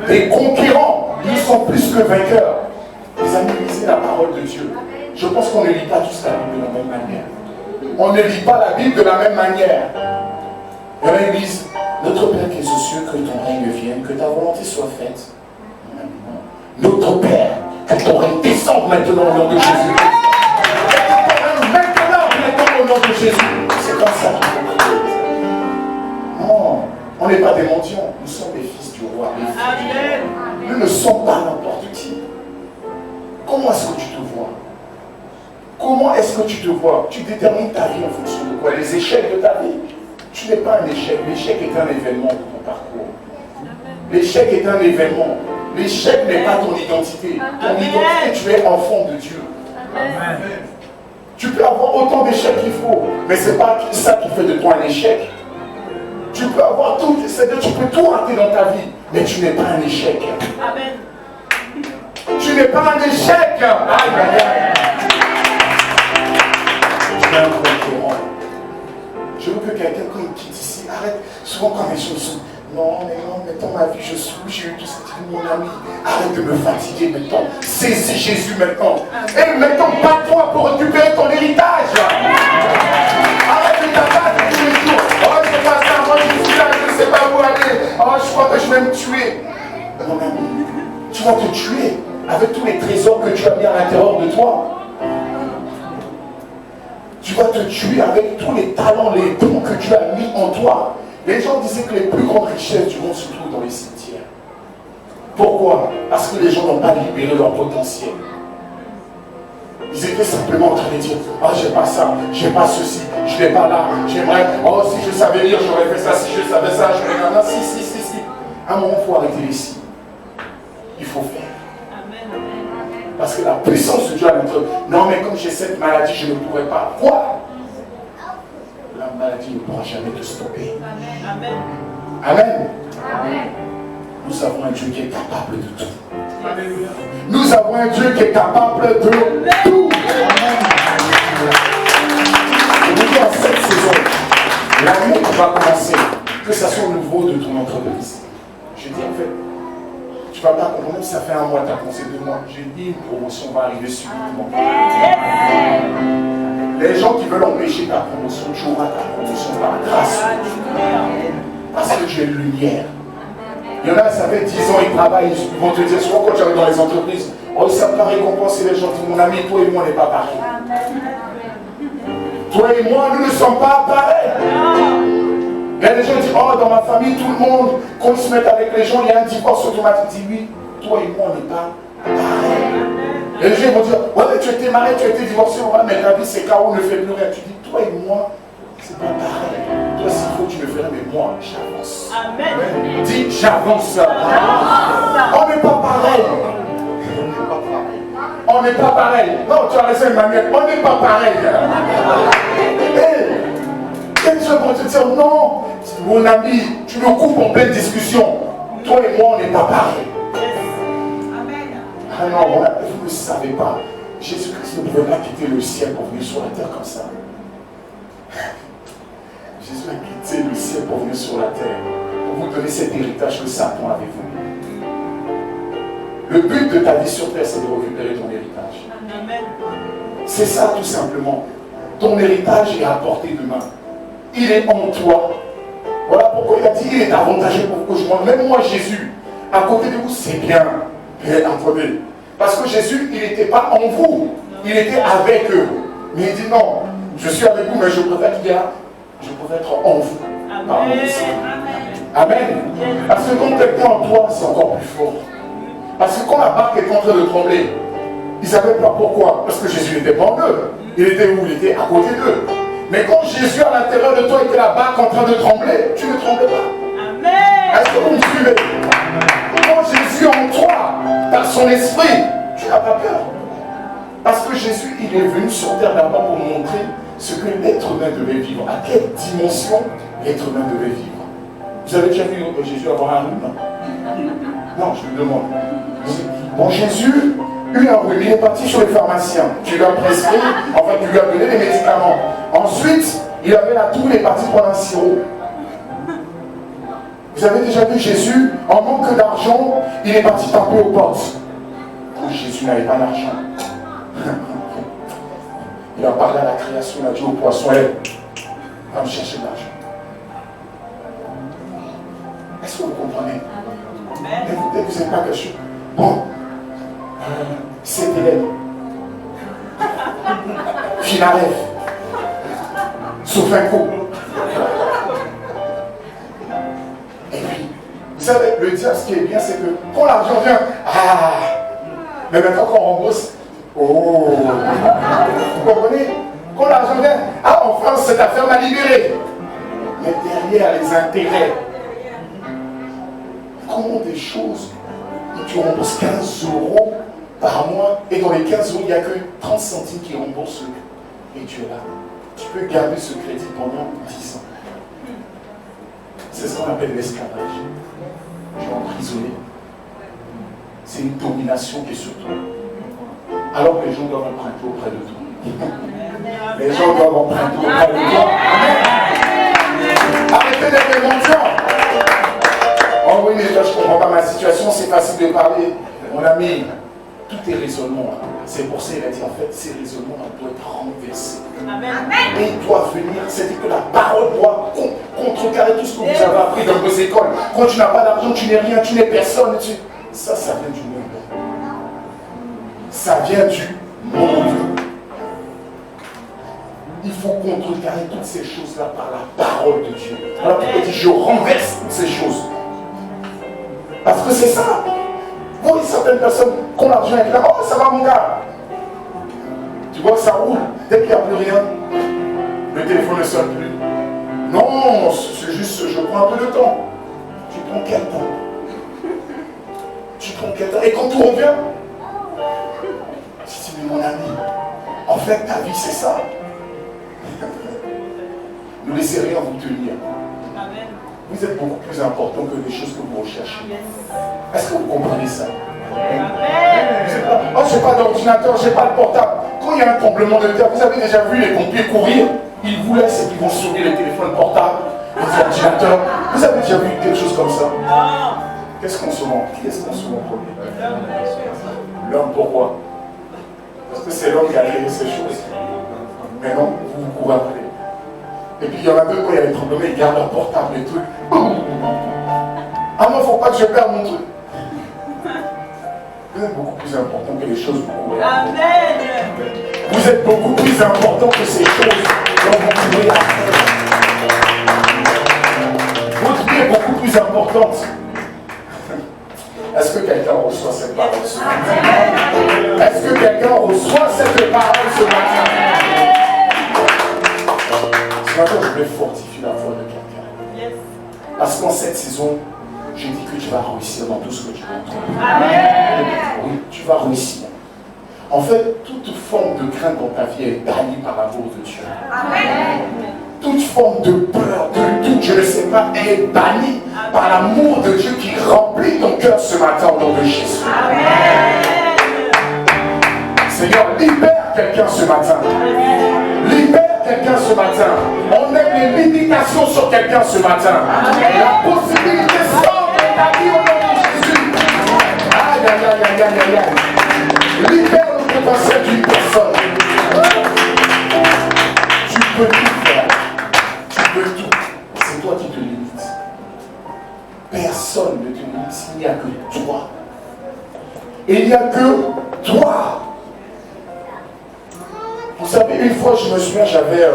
Speaker 1: Des conquérants. Ils sont plus que vainqueurs. Les amis, lisez la parole de Dieu. Je pense qu'on ne lit pas tous la Bible de la même manière. On ne lit pas la Bible de la même manière. Et là, ils disent, notre Père qui es aux cieux, que ton règne vienne, que ta volonté soit faite. Notre Père, que ton règne descende maintenant au nom de Jésus. Maintenant au nom de Jésus. C'est comme ça qu'il faut prier. Non, on n'est pas des mendiants, nous sommes les fils du roi. Nous ne sommes pas n'importe qui. Comment est-ce que tu te vois? Comment est-ce que tu te vois? Tu détermines ta vie en fonction de quoi? Les échecs de ta vie. Tu n'es pas un échec. L'échec est un événement de ton parcours. L'échec est un événement. L'échec n'est pas ton identité. Ton identité, tu es enfant de Dieu. Amen. Tu peux avoir autant d'échecs qu'il faut, mais ce n'est pas ça qui fait de toi un échec. Tu peux avoir tout, c'est-à-dire tu peux tout rater dans ta vie, mais tu n'es pas un échec. Amen. Tu n'es pas un échec. Aïe, aïe, aïe. Tu es un concurrent. Je veux que quelqu'un quand il quitte ici, arrête. Souvent quand les choses sont, non, mais dans ma vie, je souffre, j'ai eu tout ça, mon ami. Arrête de me fatiguer maintenant. Saisis Jésus maintenant. Et maintenant, bats-toi pour récupérer ton héritage. Arrête de t'abattre tous les jours. Oh, c'est pas ça, moi je suis là, je ne sais pas où aller. Oh, je crois que je vais me tuer. Mon ami, tu vas te tuer avec tous les trésors que tu as mis à l'intérieur de toi. Tu vas te tuer avec tous les talents, les dons que tu as mis en toi. Les gens disaient que les plus grandes richesses du monde se trouvent dans les cimetières. Pourquoi? Parce que les gens n'ont pas libéré leur potentiel. Ils étaient simplement en train de dire, ah, j'ai pas ça, j'ai pas ceci, je n'ai pas là, j'aimerais, oh, si je savais lire, j'aurais fait ça, si je savais ça, j'aurais fait ça, si. À un moment, il faut arrêter les si. Il faut faire. Parce que la puissance de Dieu à l'intérieur. Non, mais comme j'ai cette maladie, je ne pourrais pas. Quoi? La maladie ne pourra jamais te stopper. Amen. Amen. Amen. Nous avons un Dieu qui est capable de tout. Alléluia. Nous avons un Dieu qui est capable de tout. Et nous dans cette saison, l'année qui va commencer, que ça soit au niveau de ton entreprise. Je dis en fait, tu vas pas comprendre, ça fait un mois, tu as pensé 2 mois. J'ai dit, une promotion va arriver subitement. Les gens qui veulent empêcher ta promotion, tu auras ta promotion par grâce. Parce que tu es lumière. Il y en a, ça fait 10 ans, ils travaillent, ils vont te dire, souvent quand tu arrives dans les entreprises, oh, ils savent pas récompenser les gens. Mon ami, toi et moi, on n'est pas pareil. Toi et moi, nous ne sommes pas pareils. Il y a des gens qui disent, oh, dans ma famille, tout le monde, quand ils se mettent avec les gens, il y a un divorce automatique. Dis oui, toi et moi, on n'est pas pareil. Et les gens vont dire, ouais, mais tu étais marié, tu étais divorcé, ouais, mais ta vie, c'est KO, ne fait plus rien. Tu dis, toi et moi, c'est pas pareil. Toi, s'il faut, tu me ferais, mais moi, j'avance. Amen. Dis, j'avance. On n'est pas pareil. On n'est pas pareil. Non, tu as raison, Emmanuel. On n'est pas pareil. Et les gens vont te dire, non, mon ami, tu me coupes en pleine discussion. Toi et moi, on n'est pas pareil. Ah non, vous ne savez pas. Jésus-Christ ne pouvait pas quitter le ciel pour venir sur la terre comme ça. Jésus a quitté le ciel pour venir sur la terre, pour vous donner cet héritage que Satan avait voulu. Le but de ta vie sur terre, c'est de récupérer ton héritage. Amen. C'est ça tout simplement. Ton héritage est à portée de main. Il est en toi. Voilà pourquoi il a dit, il est avantageux pour que je mange. Même moi, Jésus, à côté de vous, c'est bien. Mais attendez. Parce que Jésus, il n'était pas en vous. Il était avec eux. Mais il dit non, je suis avec vous, mais je préfère être en vous. Amen. Amen. Parce que quand quelqu'un en toi, c'est encore plus fort. Parce que quand la barque est en train de trembler, ils ne savaient pas pourquoi. Parce que Jésus n'était pas en eux. Il était où? Il était à côté d'eux. Mais quand Jésus à l'intérieur de toi et que la barque est en train de trembler, tu ne trembles pas. Amen. Est-ce que vous me suivez? Quand Jésus en toi, par son esprit, tu n'as pas peur. Parce que Jésus, il est venu sur terre d'abord pour montrer ce que l'être humain devait vivre. À quelle dimension l'être humain devait vivre. Vous avez déjà vu Jésus avoir un rhume? Non, je vous demande. Bon, Jésus eut un rhume, il est parti sur les pharmaciens. Tu lui as prescrit, enfin tu lui as donné des médicaments. Ensuite, il avait la toux, il est parti prendre un sirop. Vous avez déjà vu Jésus, en manque d'argent, il est parti taper aux portes. Jésus n'avait pas d'argent. Il a parlé à la création, il a dit au poisson, va me chercher de l'argent. Est-ce que vous comprenez? Mais vous n'êtes pas quelque chose. Bon, c'est élève. Finalève. Sauf un coup. Et puis, vous savez, le diable, ce qui est bien, c'est que quand l'argent vient, mais maintenant qu'on rembourse, vous comprenez? Quand l'argent vient, enfin, cette affaire m'a libéré. Mais derrière les intérêts, comment des choses où tu rembourses 15 € par mois et dans les 15 € il n'y a que 30 centimes qui remboursent et tu es là. Tu peux garder ce crédit pendant 10 ans. C'est ce qu'on appelle l'esclavage. Tu es emprisonné. C'est une domination qui est sur toi. Alors que les gens doivent emprunter auprès de toi. Les gens doivent emprunter auprès de toi. Arrêtez d'être des mendiants. Oh oui, mais je ne comprends pas ma situation, c'est facile de parler. Mon ami, tout est raisonnement. C'est pour ça qu'il a dit en fait, ces raisonnements doivent être renversés. Amen. Et il doit venir, c'est-à-dire que la parole doit contrecarrer tout ce que vous avez appris dans vos écoles. Quand tu n'as pas d'argent, tu n'es rien, tu n'es personne. Ça vient du monde. Ça vient du monde. Il faut contrecarrer toutes ces choses-là par la parole de Dieu. Alors pourquoi il dit je renverse toutes ces choses? Parce que c'est ça. Vous voyez certaines personnes, quand l'argent est là, oh ça va mon gars. Tu vois que ça roule. Dès qu'il n'y a plus rien, le téléphone ne sonne plus. Non, c'est juste, je prends un peu de temps. Tu prends quel temps? Tu prends quel temps? Et quand tout revient, tu dis, mais mon ami, en fait ta vie c'est ça. Ne laissez rien vous tenir. Amen. Vous êtes beaucoup plus important que les choses que vous recherchez. Est-ce que vous comprenez ça? Oh, j'ai pas d'ordinateur, j'ai pas de portable. Quand il y a un tremblement de terre, vous avez déjà vu les pompiers courir? Ils vous laissent et ils vont sonner les téléphones portables, les ordinateurs. Vous avez déjà vu quelque chose comme ça? Qu'est-ce qu'on se rend? Qui est-ce qu'on se rend premier? L'homme, pourquoi? Parce que c'est l'homme qui a créé ces choses. Mais non, vous vous courez après. Et puis il y en a deux, quand il y a les tremblements, ils gardent leur portable et tout. Ah non, il ne faut pas que je perde mon truc. Vous êtes beaucoup plus important que les choses que vous courez. Amen. Vous êtes beaucoup plus important que ces choses dont vous courez après. Votre vie est beaucoup plus importante. Est-ce que quelqu'un reçoit cette parole ce matin? Est-ce que quelqu'un reçoit cette parole ce matin? Ce matin, je vais fortifier la foi de quelqu'un. Parce qu'en cette saison, je dis que tu vas réussir dans tout ce que tu vas entreprendre. Oui, tu vas réussir. En fait, toute forme de crainte dans ta vie est bannie par l'amour de Dieu. Amen. Toute forme de peur, de doute, je ne sais pas, est bannie par l'amour de Dieu qui remplit ton cœur ce matin au nom de Jésus. Amen. Seigneur, libère quelqu'un ce matin. Libère quelqu'un ce matin. On met les limitations sur quelqu'un ce matin. Amen. La possibilité sort de ta vie au nom de Jésus. Aïe, aïe, aïe, aïe, aïe, aïe. Libère le potentiel d'une personne. Tu peux tout faire. Tu peux tout. C'est toi qui te limites. Personne ne te limite. Il n'y a que toi. Il n'y a que toi. Vous savez, une fois, je me souviens, j'avais...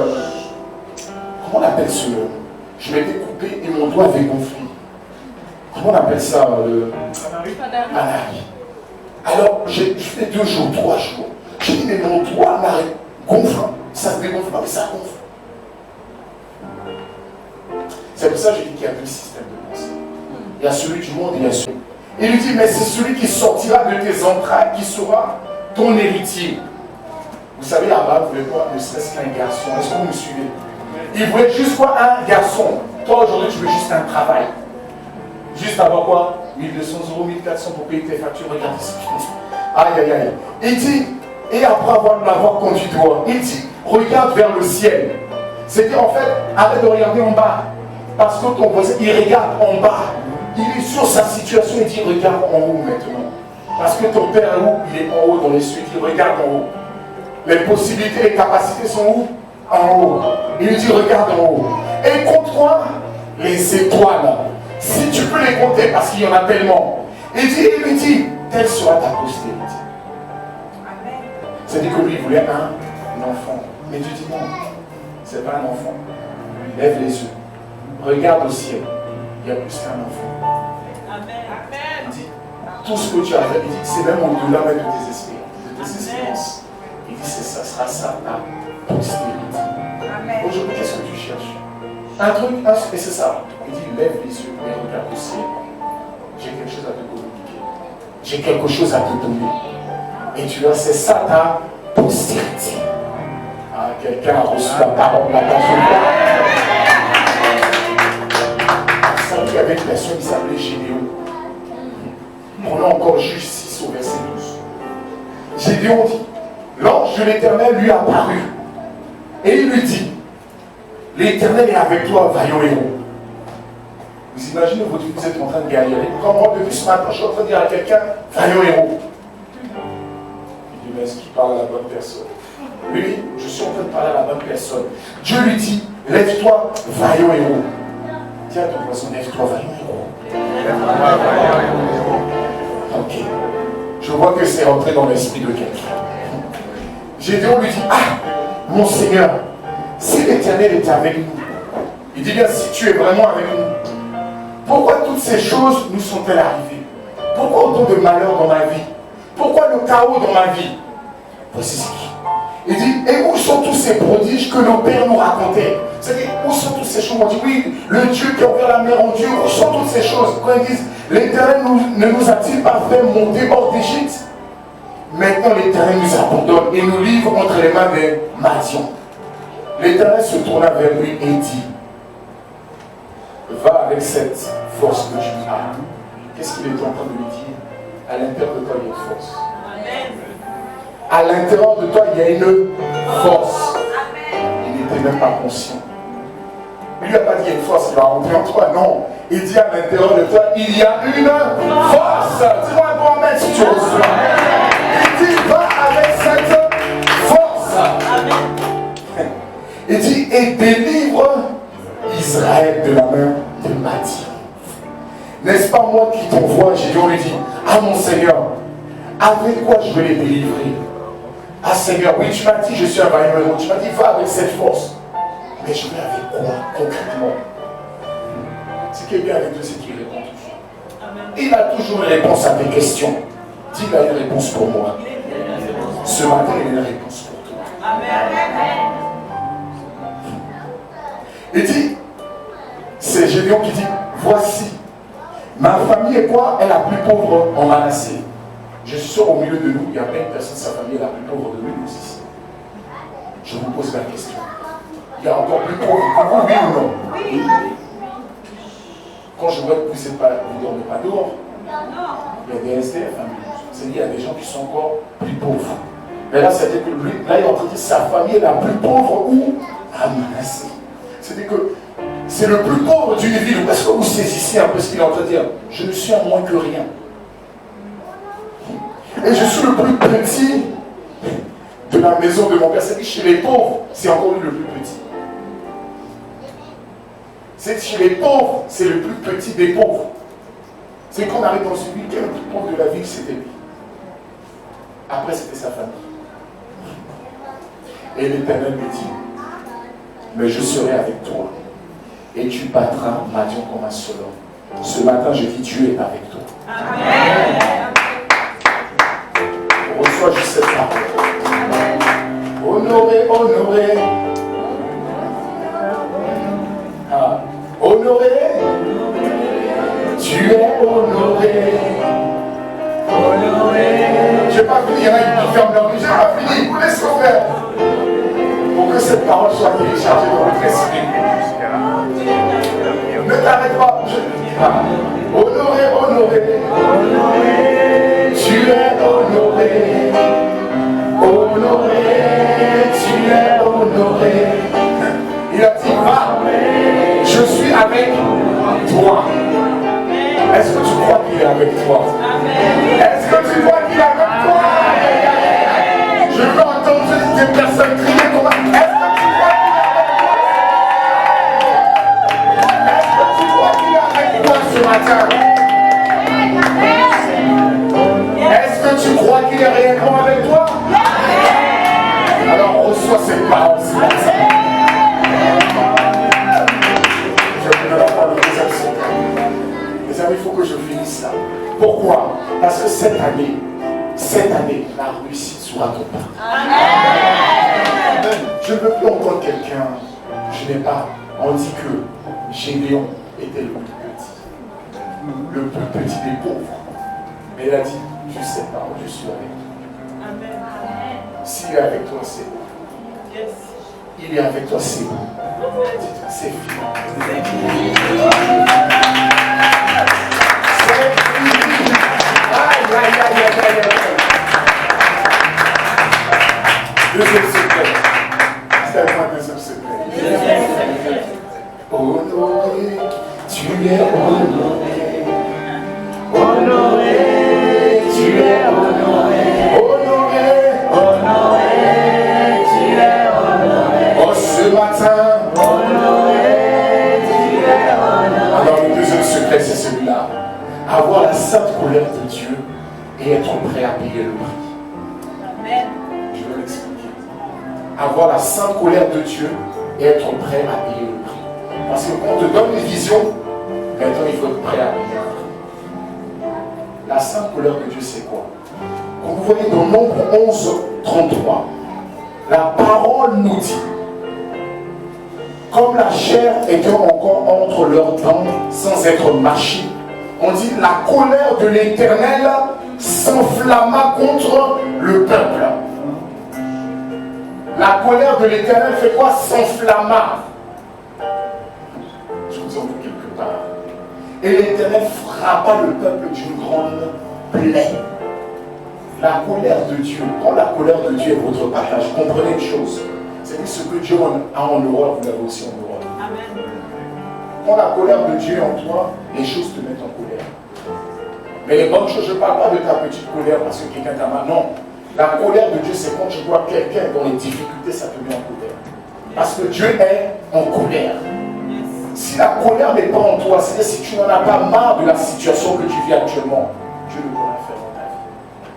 Speaker 1: comment on appelle ce... Je m'étais coupé et mon doigt avait gonflé. Comment on appelle ça? Anari. Alors, j'ai fait 2 jours, 3 jours. J'ai dit, mais mon doigt m'arrête gonfle. Ça se dégonfle pas, mais ça gonfle. C'est pour ça que j'ai dit qu'il y a 2 systèmes de pensée. Il y a celui du monde et il y a celui. Il lui dit, mais c'est celui qui sortira de tes entrailles qui sera ton héritier. Vous savez, Abraham voulait quoi? Ne serait-ce qu'un garçon. Est-ce que vous me suivez? Il voulait juste quoi? Un garçon. Toi, aujourd'hui, tu veux juste un travail. Juste avoir quoi? 1200 euros, 1400 pour payer tes factures. Regarde ici. Aïe, aïe, aïe. Il dit, et après l'avoir conduit droit, il dit, regarde vers le ciel. C'est-à-dire, en fait, arrête de regarder en bas. Parce que ton voisin, il regarde en bas. Il est sur sa situation et dit, regarde en haut maintenant. Parce que ton père est où? Il est en haut dans les cieux. Il regarde en haut. Les possibilités, les capacités sont où? En haut. Il lui dit, regarde en haut. Et compte-toi les étoiles. Si tu peux les compter, parce qu'il y en a tellement. Il lui dit, telle sera ta postérité. C'est-à-dire que lui, il voulait un enfant. Mais Dieu dit non, ce n'est pas un enfant. Lève les yeux. Regarde au ciel. Il y a plus qu'un enfant. Amen. Il dit, tout ce que tu as fait, il dit, c'est même au-delà même de tes espérances. Il dit, ça sera ça ta postérité. Aujourd'hui, qu'est-ce que tu cherches? Un truc, et c'est ça. Il dit, lève les yeux et regarde au ciel. J'ai quelque chose à te communiquer. J'ai quelque chose à te donner. Et tu vois, c'est ça ta postérité. Ah, quelqu'un a reçu la parole, la personne. Vous savez, il y avait une personne qui s'appelait Gédéon. Prenons encore Juge 6 au verset 12. Gédéon dit, l'ange de l'Éternel lui apparut. Et il lui dit, l'Éternel est avec toi, vaillant héros. Vous imaginez, vous êtes en train de galérer. Comme moi, depuis ce matin, je suis en train de dire à quelqu'un, vaillant héros. Il dit, mais est-ce qu'il parle à la bonne personne? Oui, je suis en train de parler à la bonne personne. Dieu lui dit, lève-toi, vaillant héros. Dis à ton voisin, lève-toi, vaillant héros. Ok. Je vois que c'est rentré dans l'esprit de quelqu'un. Gédéon lui dit, ah, mon Seigneur, si l'Éternel est avec nous, il dit bien, si tu es vraiment avec nous, pourquoi toutes ces choses nous sont-elles arrivées? Pourquoi autant de malheurs dans ma vie? Pourquoi le chaos dans ma vie? Voici ce qui. Il dit, et où sont tous ces prodiges que nos pères nous racontaient? C'est-à-dire, où sont toutes ces choses? On dit, oui, le Dieu qui a ouvert la mer en Dieu, où sont toutes ces choses? Quand ils disent, l'Éternel ne nous a-t-il pas fait monter hors d'Égypte? Maintenant, l'Éternel nous abandonne et nous livre entre les mains des Madians. L'Éternel se tourna vers lui et dit, va avec cette force que tu as. Qu'est-ce qu'il est en train de lui dire? À l'intérieur de toi, il y a une force. À l'intérieur de toi, il y a une force. Il n'était même pas conscient. Il lui a pas dit il y a une force qui va rentrer en toi, non. Il dit à l'intérieur de toi, il y a une force. Dis-moi un bon amen si tu reçois. Il dit, va avec cette force. Il dit, et délivre Israël de la main de Madian. N'est-ce pas moi qui t'envoie? Gédéon lui dit, ah mon Seigneur, avec quoi je vais les délivrer? Ah Seigneur, oui, tu m'as dit, je suis un vaillant. Tu m'as dit, va avec cette force. Mais je vais avec quoi concrètement? Ce qui est bien avec Dieu, c'est qu'il répond toujours. Amen. Il a toujours une réponse à tes questions. Dis, il a une réponse pour moi. Ce matin, il a une réponse pour toi. Amen. Il dit, c'est Gédéon qui dit, voici, ma famille est quoi? Elle est la plus pauvre en Manassé. Je suis sûr au milieu de nous, il y a plein de personnes, sa famille est la plus pauvre de nous ici. Je vous pose la question. Il y a encore plus pauvre que vous, oui ou non? Oui. Quand je vois que vous ne dormez pas dehors, il y a des SDF, il y a des gens qui sont encore plus pauvres. Mais là, c'est-à-dire que lui, là, il est en train de dire sa famille est la plus pauvre où? À Manassé. C'est-à-dire que c'est le plus pauvre d'une ville. Est-ce que vous saisissez un peu ce qu'il est en train de dire? Je ne suis à moins que rien. Et je suis le plus petit de la maison de mon père. C'est-à-dire chez les pauvres, c'est encore lui le plus petit. C'est chez les pauvres, c'est le plus petit des pauvres. C'est quand on arrive dans une ville, qui est le plus pauvre de la ville, c'était lui. Après, c'était sa famille. Et l'Éternel me dit, mais je serai avec toi. Et tu battras Madian comme un seul homme. Ce matin, je dis, Dieu est avec toi. Amen. Reçois juste cette parole. Honoré, honoré. Ah. Honoré, tu es honoré. Honoré. Je n'ai pas fini, il y en a qui ferment leur vie. Je n'ai pas fini, vous laissez faire. Pour que cette parole soit téléchargée dans votre esprit. Ne t'arrête pas. Honoré, honoré. Honoré, tu es honoré. Honoré, tu es honoré. Il a dit, va. Je suis avec toi. Est-ce que tu crois qu'il est avec toi? Est-ce que tu crois qu'il est avec toi? Je veux entendre des personnes crier comme ça. Est-ce que tu crois qu'il est avec toi? Est-ce que tu crois qu'il est avec toi ce matin? Est-ce que tu crois qu'il est réellement avec toi? Alors reçois cette parole ce matin. Les amis, il faut que je finisse là. Pourquoi? Parce que cette année, la réussite sera ton part. Amen. Je ne veux plus entendre quelqu'un. Je n'ai pas. On dit que Gédéon était le plus petit. Le plus petit des pauvres. Mais il a dit, tu sais pas, je suis avec toi. Amen. S'il est avec toi, c'est bon. Yes. Il est avec toi, c'est bon. C'est fini. C'est fini. Aïe, aïe, aïe, aïe, aïe, aïe. Deuxième secret. C'est un deuxième secret. Honoré, tu es honoré. Honoré, tu es honoré. Honoré, honoré, tu es honoré. Oh, ce matin, honoré, tu es honoré. Alors, le deuxième secret, c'est celui-là. Avoir la sainte colère de Dieu et être prêt à payer le prix. Amen. Je vais l'expliquer. Avoir la sainte colère de Dieu et être prêt à payer le prix. Parce que quand on te donne une vision, maintenant il faut être prêt à payer le prix. La sainte colère de Dieu, c'est quoi? Quand vous voyez dans Nombre 11, 33, la parole nous dit, comme la chair était encore entre leurs dents sans être mâchée, on dit la colère de l'Éternel s'enflamma contre le peuple. La colère de l'Éternel fait quoi? S'enflamma. Je vous en dis quelque part. Et l'Éternel frappa le peuple d'une grande plaie. La colère de Dieu, quand la colère de Dieu est votre partage, comprenez une chose. C'est que ce que Dieu a en horreur, vous l'avez aussi en horreur. Amen. Quand la colère de Dieu est en toi, les choses te mettent en colère. Mais les bonnes choses, je ne parle pas de ta petite colère parce que quelqu'un t'a mal. Non. La colère de Dieu, c'est quand tu vois quelqu'un dans les difficultés, ça te met en colère. Parce que Dieu est en colère. Si la colère n'est pas en toi, c'est-à-dire si tu n'en as pas marre de la situation que tu vis actuellement, Dieu ne peut rien faire dans ta vie.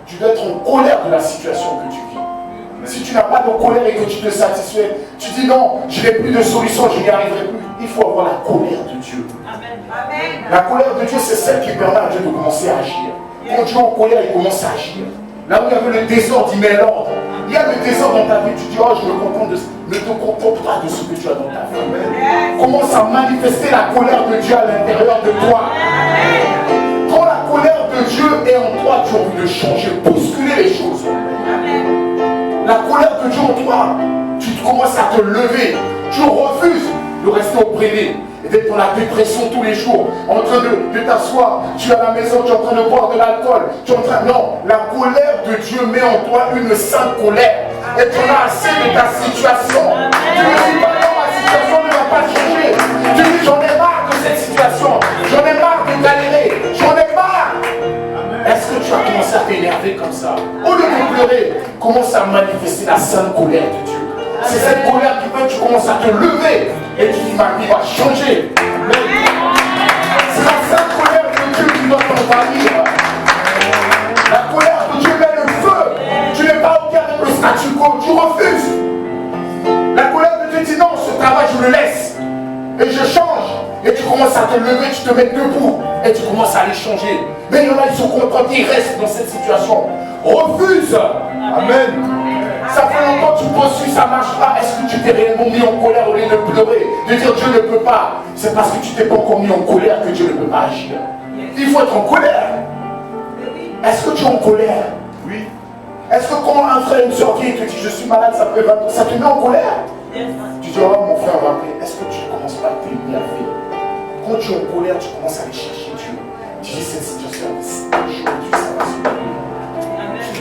Speaker 1: Tu dois être en colère de la situation que tu vis. Si tu n'as pas de colère et que tu te satisfais, tu dis non, je n'ai plus de solution, je n'y arriverai plus. Il faut avoir la colère de Dieu. Amen. La colère de Dieu, c'est celle qui permet à Dieu de commencer à agir. Quand Dieu est en colère, il commence à agir. Là où il y avait le désordre, il met l'ordre. Il y a le désordre dans ta vie, tu dis, oh, je me contente de... Ne te contente pas de ce que tu as dans ta vie. Amen. Commence à manifester la colère de Dieu à l'intérieur de toi. Amen. Quand la colère de Dieu est en toi, tu as envie de changer, bousculer les choses. Amen. La colère de Dieu en toi, tu commences à te lever. Tu refuses de rester opprimé et d'être dans la dépression tous les jours, en train de t'asseoir, tu es à la maison, tu es en train de boire de l'alcool, tu es en train... Non, la colère de Dieu met en toi une sainte colère. Et tu en as assez de ta situation. Tu ne dis pas non, ma situation ne va pas changer. Tu dis j'en ai marre de cette situation, j'en ai marre de galérer, j'en ai marre. Est-ce que tu as commencé à t'énerver comme ça? Au lieu de pleurer, commence à manifester la sainte colère de Dieu. C'est cette colère qui fait que tu commences à te lever et tu dis ma vie va changer. C'est la sainte colère de Dieu qui doit t'envahir. La colère de Dieu met le feu. Tu n'es pas OK avec le statu quo, tu refuses. La colère de Dieu dit non, ce travail je le laisse et je change. Et tu commences à te lever, tu te mets debout et tu commences à aller changer. Mais il y en a, ils sont contents, ils restent dans cette situation. Refuse. Amen. Ça fait longtemps que tu poursuis, ça ne marche pas. Est-ce que tu t'es réellement mis en colère au lieu de pleurer, de dire Dieu ne peut pas? C'est parce que tu t'es pas encore mis en colère que Dieu ne peut pas agir. Il faut être en colère. Est-ce que tu es en colère? Oui. Est-ce que quand un frère, une soeur qui te dit je suis malade, ça fait 20 ans, ça te met en colère? Tu dis oh mon frère, est-ce que tu ne commences pas à t'énerver? Quand tu es en colère, tu commences à aller chercher Dieu. Tu dis cette situation, aujourd'hui ça va se passer.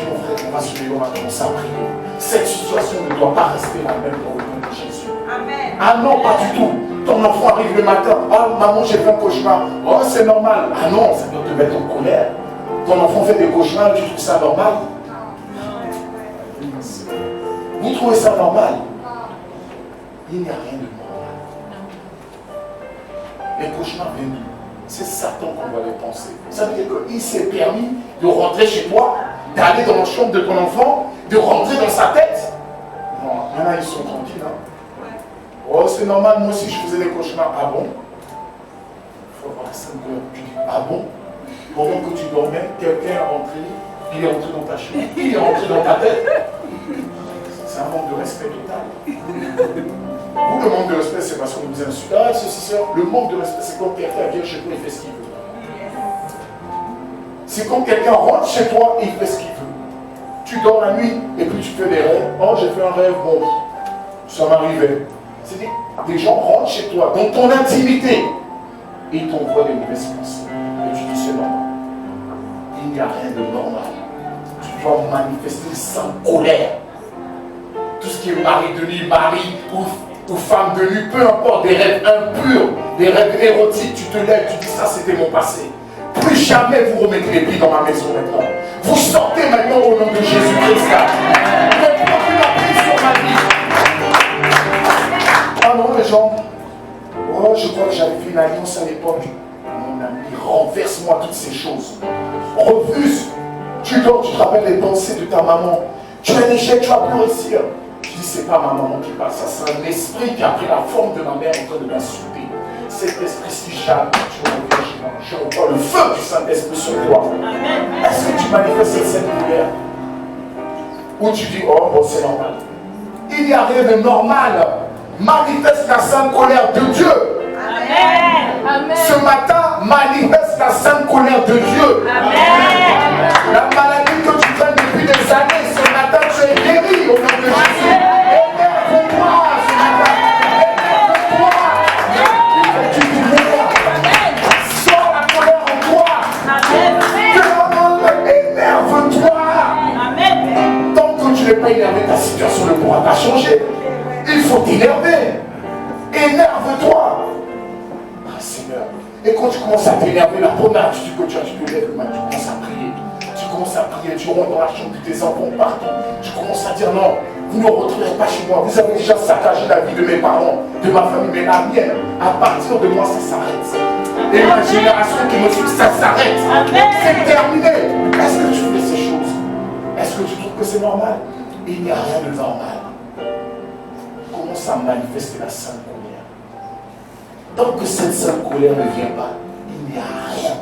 Speaker 1: Mon frère, on va se lever, on va commencer à prier. Cette situation ne doit pas rester la même dans le nom de Jésus. Amen. Ah non, pas du tout. Ton enfant arrive le matin. Ah maman, j'ai fait un cauchemar. Oh, c'est normal. Ah non, ça doit te mettre en colère. Ton enfant fait des cauchemars, tu trouves ça normal? Vous trouvez ça normal? Il n'y a rien de normal. Les cauchemars viennent d'où? C'est Satan qu'on va les penser. Ça veut dire qu'il s'est permis de rentrer chez toi, d'aller dans la chambre de ton enfant, de rentrer dans sa tête. Non, il y en a, ils sont tranquilles. Hein? Oh, c'est normal, moi aussi je faisais des cauchemars. Ah bon? Il faut avoir la sainte colère. Tu dis, ah bon? Pendant que tu dormais, quelqu'un est rentré, il est rentré dans ta chambre, il est rentré dans ta tête. C'est un manque de respect total. Vous, le manque de respect, c'est parce qu'on vous insulte. Ah, ceci, ça. Le manque de respect, c'est quand quelqu'un vient chez toi et fait ce qu'il veut. C'est quand quelqu'un rentre chez toi et il fait ce qu'il veut. Tu dors la nuit et puis tu fais des rêves. Oh, j'ai fait un rêve, bon, ça m'arrivait. C'est-à-dire, des gens rentrent chez toi, dans ton intimité, et ils t'envoient des mauvaises pensées. Et tu dis, c'est normal. Il n'y a rien de normal. Tu dois manifester sans colère. Tout ce qui est mari de nuit, mari ou femme de nuit, peu importe, des rêves impurs, des rêves érotiques, tu te lèves, tu dis ça c'était mon passé. Plus jamais vous remettez les pieds dans ma maison maintenant. Vous sortez maintenant au nom de Jésus-Christ. Ne prenez plus la prise sur ma vie. Ah non les gens, oh je crois que j'avais fait une alliance à l'époque. Mon ami, renverse-moi toutes ces choses. Refuse. Tu dors, tu te rappelles les pensées de ta maman. Tu as un échec, tu vas plus réussir. Je dis, c'est pas ma maman qui parle, ça c'est un esprit qui a pris la forme de ma mère en train de m'insulter. Cet esprit, si jamais tu reviens chez moi, je revois le feu du Saint-Esprit sur toi. Est-ce que tu manifestes cette colère? Ou tu dis, oh bon, c'est normal. Il n'y a rien de normal. Manifeste la sainte colère de Dieu. Amen. Amen. Ce matin, manifeste la sainte colère de Dieu. Amen. La maladie que tu traînes depuis des années, ce matin, tu es guéri au nom de Jésus. Énerve-toi ce matin. Énerve-toi. Tu t'énerves. Sors la colère en toi. Énerve-toi. Tant que tu n'es pas énervé, ta situation ne pourra pas changer. Il faut t'énerver. Énerve-toi. Seigneur. Et quand tu commences à t'énerver, la première attitude que tu as, tu te lèves le matin, tu commences à prier. Tu commences à prier, tu rentres dans la chambre de tes enfants partout. Tu commences à dire non, vous ne retrouverez pas chez moi. Vous avez déjà saccagé la vie de mes parents, de ma famille, mais la mienne, à partir de moi, ça s'arrête. Et ma génération qui me suit, ça s'arrête. C'est terminé. Est-ce que tu fais ces choses? Est-ce que tu trouves que c'est normal? Il n'y a rien de normal. Commence à manifester la sainte colère. Tant que cette sainte colère ne vient pas, il n'y a rien.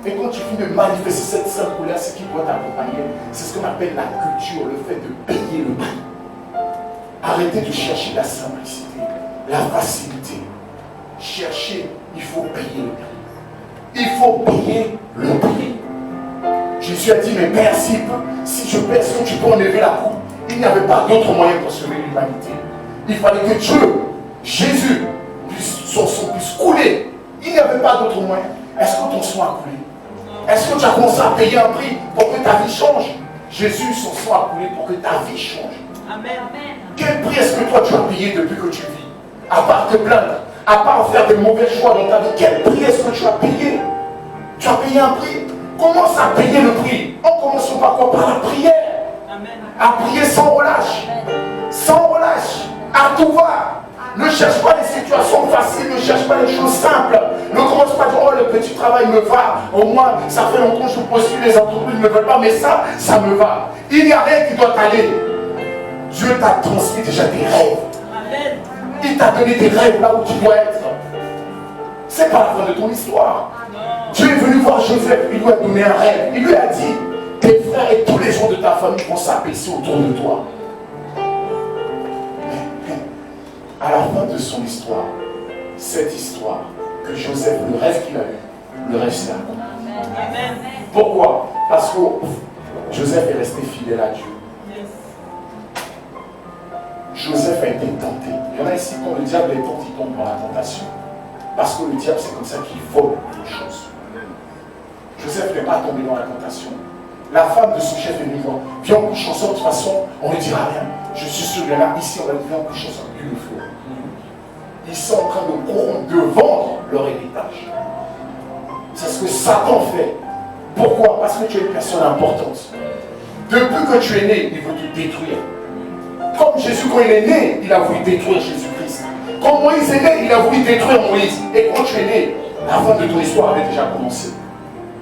Speaker 1: Et quand tu finis de manifester cette sainte colère, ce qui doit t'accompagner, c'est ce qu'on appelle la culture, le fait de payer le prix. Arrêtez de chercher la simplicité, la facilité. Chercher, il faut payer le prix. Il faut payer le prix. Jésus a dit, mais Père, si je paie, est-ce que tu peux enlever la coupe? Il n'y avait pas d'autre moyen pour sauver l'humanité. Il fallait que Dieu, Jésus, son sang puisse couler. Il n'y avait pas d'autre moyen. Est-ce que ton sang a coulé? Est-ce que tu as commencé à payer un prix pour que ta vie change? Jésus, son sang a coulé pour que ta vie change. Amen. Quel prix est-ce que toi tu as payé depuis que tu vis? À part te plaindre, à part faire de mauvais choix dans ta vie, quel prix est-ce que tu as payé? Tu as payé un prix. Commence à payer le prix. En commençant par quoi? Par la prière. Amen. À prier sans relâche. Sans relâche. À tout va. Ne cherche pas les situations faciles, ne cherche pas les choses simples. Ne commence pas à dire, oh le petit travail me va. Au moins, ça fait longtemps que je postule, les entreprises ne me veulent pas, mais ça me va. Il n'y a rien qui doit t'aller. Dieu t'a transmis déjà des rêves. Amen. Il t'a donné des rêves là où tu dois être. C'est pas la fin de ton histoire. Dieu est venu voir Joseph, il lui a donné un rêve. Il lui a dit, tes frères et tous les gens de ta famille vont s'abaisser autour de toi. Mais, à la fin de son histoire, cette histoire, que Joseph, le rêve qu'il a eu, le rêve s'est accompli. Pourquoi? Parce que Joseph est resté fidèle à Dieu. Joseph a été tenté. Il y en a ici, quand le diable est tenté, il tombe dans la tentation. Parce que le diable, c'est comme ça qu'il vole les choses. Joseph n'est pas tombé dans la tentation. La femme de son chef est venue voir. Viens, on couche ensemble. De toute façon, on ne dira rien. Je suis sûr qu'il y en a ici, on va dire, viens, on couche ensemble. Il le faut. Ils sont en train de corrompre, de vendre leur héritage. C'est ce que Satan fait. Pourquoi? Parce que tu es une personne importante. Depuis que tu es né, il veut te détruire. Comme Jésus, quand il est né, il a voulu détruire Jésus-Christ. Quand Moïse est né, il a voulu détruire Moïse. Et quand tu es né, la fin de ton histoire avait déjà commencé.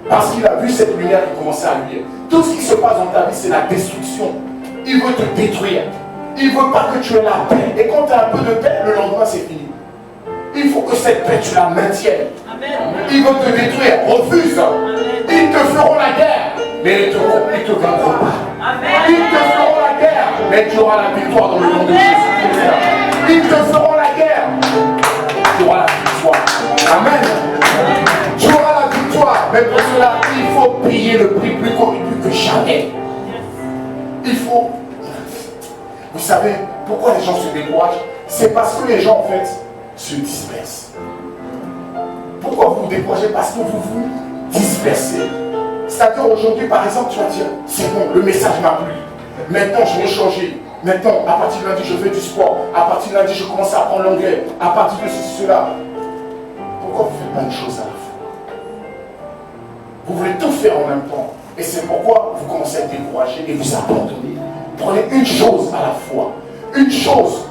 Speaker 1: Parce qu'il a vu cette lumière qui commençait à luire. Tout ce qui se passe dans ta vie, c'est la destruction. Il veut te détruire. Il ne veut pas que tu aies la paix. Et quand tu as un peu de paix, le lendemain, c'est fini. Il faut que cette paix, tu la maintiennes. Amen. Ils veulent te détruire. Refuse. Amen. Ils te feront la guerre, mais ils ne te vaincront pas. Amen. Ils te feront la guerre, mais tu auras la victoire dans le nom de Jésus. Ils te feront la guerre, tu auras la victoire. Amen. Tu auras la victoire, mais pour cela, il faut payer le prix plus que jamais. Il faut. Vous savez pourquoi les gens se découragent? C'est parce que les gens, en fait, se dispersent. Pourquoi vous vous découragez? Parce que vous vous dispersez. C'est-à-dire aujourd'hui, par exemple, tu vas dire, c'est bon, le message m'a plu. Maintenant, je vais changer. Maintenant, à partir de lundi, je fais du sport. À partir de lundi, je commence à apprendre l'anglais. À partir de ceci, cela. Pourquoi vous faites plein de choses à la fois? Vous voulez tout faire en même temps. Et c'est pourquoi vous commencez à être découragé et vous abandonnez. Prenez une chose à la fois. Une chose.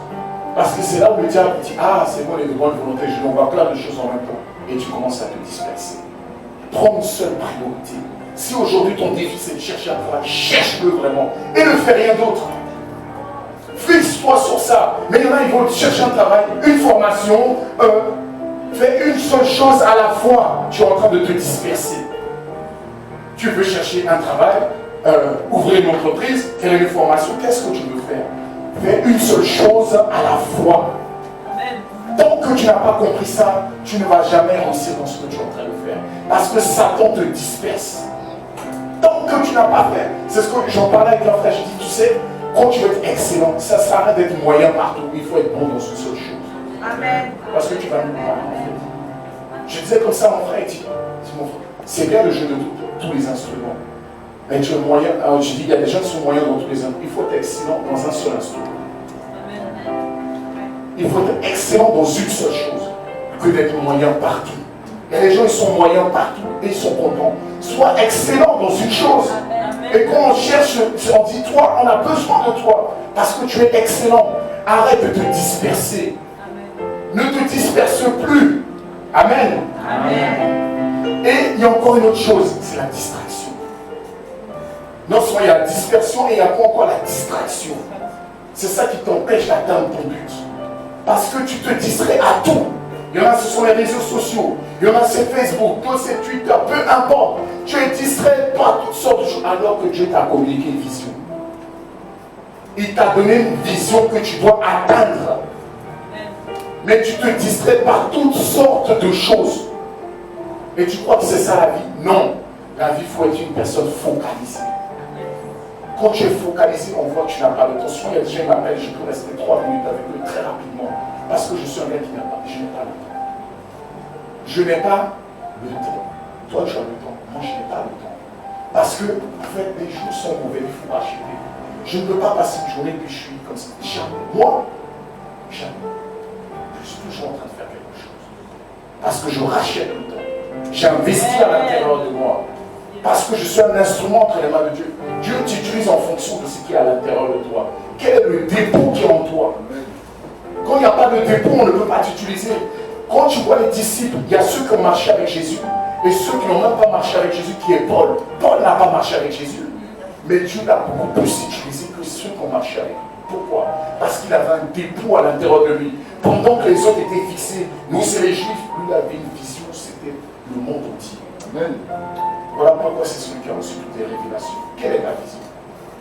Speaker 1: Parce que c'est là où le diable dit, ah, c'est bon, les de bonne volonté, je lui envoie plein de choses en même temps. Et tu commences à te disperser. Prends une seule priorité. Si aujourd'hui ton défi c'est de chercher un travail, cherche-le vraiment. Et ne fais rien d'autre. Fixe-toi sur ça. Mais il y en a, ils vont chercher un travail, une formation. Fais une seule chose à la fois. Tu es en train de te disperser. Tu veux chercher un travail, ouvrir une entreprise, faire une formation. Qu'est-ce que tu veux faire? Fais une seule chose à la fois. Tant que tu n'as pas compris ça, tu ne vas jamais réussir dans ce que tu es en train de faire. Parce que Satan te disperse. Tant que tu n'as pas fait, c'est ce que j'en parlais avec un frère, je dis, tu sais, quand tu veux être excellent, ça sert à rien d'être moyen partout, il faut être bon dans une seule chose. Amen. Parce que tu vas nous voir en fait. Je disais comme ça, mon frère, il dit, mon frère, c'est bien de jouer de tous les instruments. Mais tu es moyen, alors je dis, il y a des gens qui sont moyens dans tous les instruments, il faut être excellent dans un seul instrument. Il faut être excellent dans une seule chose. que d'être moyen partout. Il y a des gens, ils sont moyens partout et ils sont contents. Sois excellent dans une chose. Et quand on cherche, on dit, toi, on a besoin de toi parce que tu es excellent. Arrête de te disperser. Ne te disperse plus. Amen. Amen. Et il y a encore une autre chose, c'est la distraction. Non seulement il y a la dispersion et il y a encore la distraction. C'est ça qui t'empêche d'atteindre ton but. Parce que tu te distrais à tout. Il y en a, ce sont les réseaux sociaux. Il y en a, c'est Facebook, d'autres, c'est Twitter, peu importe. Tu es distrait par toutes sortes de choses alors que Dieu t'a communiqué une vision. Il t'a donné une vision que tu dois atteindre. Mais tu te distrais par toutes sortes de choses. Et tu crois que c'est ça la vie? Non. La vie, il faut être une personne focalisée. Quand tu es focalisé, on voit que tu n'as pas le temps. Souvent, il y a des gens qui m'appellent, je peux rester 3 minutes avec eux très rapidement. Parce que je suis un gars qui n'a pas, je n'ai pas le temps. Je n'ai pas le temps. Toi, tu as le temps. Moi, je n'ai pas le temps. Parce que, en fait, les jours sont mauvais, il faut racheter. Je ne peux pas passer une journée puis je suis comme ça. Jamais. Moi, jamais. Je suis toujours en train de faire quelque chose. Parce que je rachète le temps. J'investis à l'intérieur de moi. Parce que je suis un instrument entre les mains de Dieu. Dieu t'utilise en fonction de ce qui est à l'intérieur de toi. Quel est le dépôt qui est en toi? Quand il n'y a pas de dépôt, on ne peut pas t'utiliser. Quand tu vois les disciples, il y a ceux qui ont marché avec Jésus et ceux qui n'ont même pas marché avec Jésus, qui est Paul. Paul n'a pas marché avec Jésus. Mais Dieu l'a beaucoup plus utilisé que ceux qui ont marché avec lui. Pourquoi? Parce qu'il avait un dépôt à l'intérieur de lui. Pendant que les autres étaient fixés, nous c'est les Juifs, lui avait une vision, c'était le monde entier. Amen. Voilà pourquoi c'est celui qui a reçu toutes les révélations. Quelle est la vision?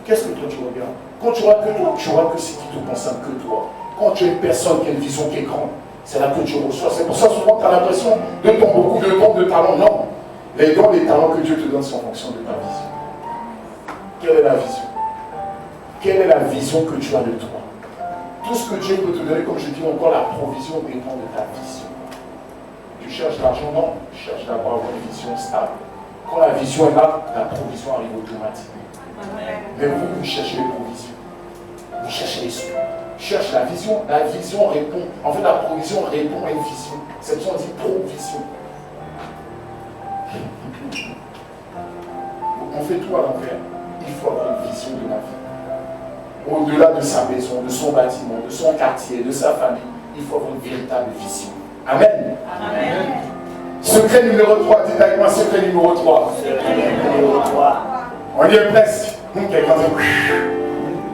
Speaker 1: Qu'est-ce que toi tu regardes? Quand tu vois que toi, tu vois que ce qui te concerne que toi. Quand tu es une personne qui a une vision qui est grande, c'est là que tu reçois. C'est pour ça souvent tu as l'impression de ton beaucoup de dons, de talents. Non. Les dons, les talents que Dieu te donne sont en fonction de ta vision. Quelle est la vision? Quelle est la vision que tu as de toi? Tout ce que Dieu peut te donner, comme je dis encore, la provision dépend de ta vision. Tu cherches l'argent? Non. Tu cherches d'avoir une vision stable. Quand la vision est là, la provision arrive automatiquement. Mais vous cherchez les provisions. Vous cherchez les sous. Cherche la vision. La vision répond. En fait, la provision répond à une vision. C'est pour ça qu'on dit provision. On fait tout à l'envers. Il faut avoir une vision de la vie. Au-delà de sa maison, de son bâtiment, de son quartier, de sa famille, il faut avoir une véritable vision. Amen. Amen. Secret numéro 3, dites avec moi secret numéro 3. Secret numéro 3. On y est presque. Quelqu'un dit,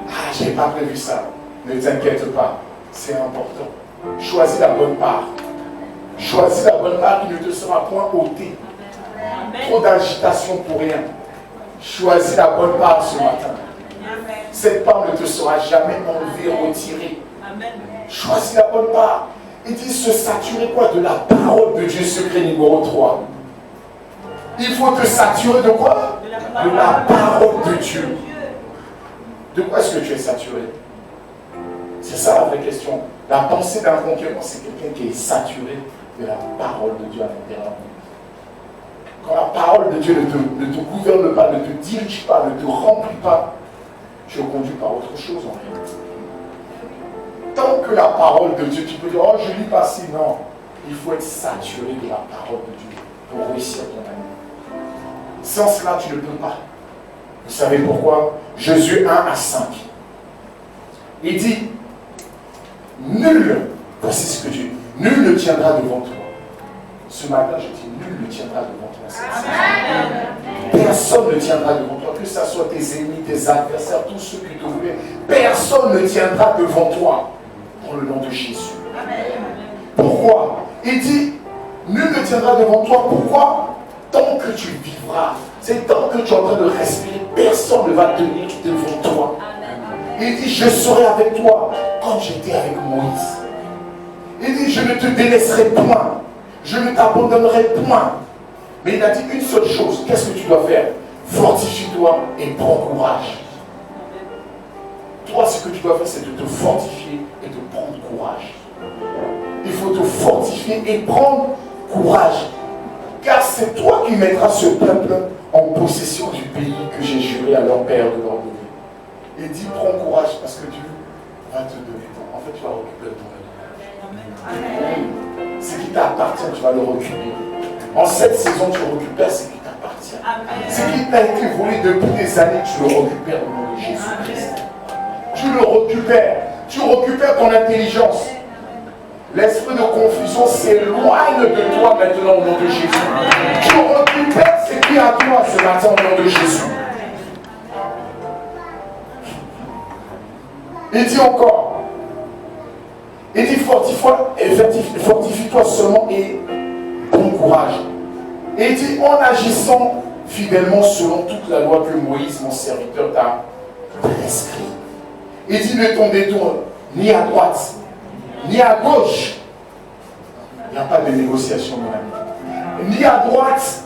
Speaker 1: ah, je n'ai pas prévu ça. Ne t'inquiète pas, c'est important. Choisis la bonne part. Choisis la bonne part qui ne te sera point ôtée. Trop d'agitation pour rien. Choisis la bonne part ce matin. Cette part ne te sera jamais enlevée, retirée. Choisis la bonne part. Il dit se saturer quoi? De la parole de Dieu, secret numéro 3. Il faut te saturer de quoi? De la parole de Dieu. De quoi est-ce que tu es saturé? C'est ça la vraie question. La pensée d'un conquérant, c'est quelqu'un qui est saturé de la parole de Dieu à l'intérieur. Quand la parole de Dieu ne te gouverne pas, ne te dirige pas, ne te remplit pas, tu es conduit par autre chose en réalité. Tant que la parole de Dieu, tu peux dire, oh je lis pas si, non. Il faut être saturé de la parole de Dieu pour réussir ton année. Sans cela, tu ne peux pas. Vous savez pourquoi? Josué 1 à 5. Il dit, nul, voici ce que Dieu dit, nul ne tiendra devant toi. Ce matin, je dis, nul ne tiendra devant toi. Personne ne tiendra devant toi, que ce soit tes ennemis, tes adversaires, tous ceux qui te voulaient. Personne ne tiendra devant toi. Dans le nom de Jésus. Pourquoi? Il dit, nul ne tiendra devant toi. Pourquoi? Tant que tu vivras, c'est tant que tu es en train de respirer, personne ne va tenir devant toi. Il dit, je serai avec toi comme j'étais avec Moïse. Il dit, je ne te délaisserai point. Je ne t'abandonnerai point. Mais il a dit une seule chose. Qu'est-ce que tu dois faire? Fortifie-toi et prends courage. Toi, ce que tu dois faire, c'est de te fortifier et de prendre courage. Il faut te fortifier et prendre courage. Car c'est toi qui mettras ce peuple en possession du pays que j'ai juré à leur père de leur donner. Il dit, prends courage parce que Dieu va te donner ton. En fait, tu vas récupérer ton héritage. Ce qui t'appartient, tu vas le récupérer. En cette saison, tu récupères ce qui t'appartient. Ce qui t'a été volé depuis des années, tu le récupères au nom de Jésus-Christ. Tu le récupères. Tu récupères ton intelligence. L'esprit de confusion s'éloigne de toi maintenant au nom de Jésus. Tu récupères ce qui est à toi ce matin au nom de Jésus. Il dit encore, il dit fortifie-toi seulement et bon courage. Et il dit en agissant fidèlement selon toute la loi que Moïse, mon serviteur, t'a prescrit. Il dit ne t'en détourne ni à droite, ni à gauche. Il n'y a pas de négociation, mon ami. Ni à droite,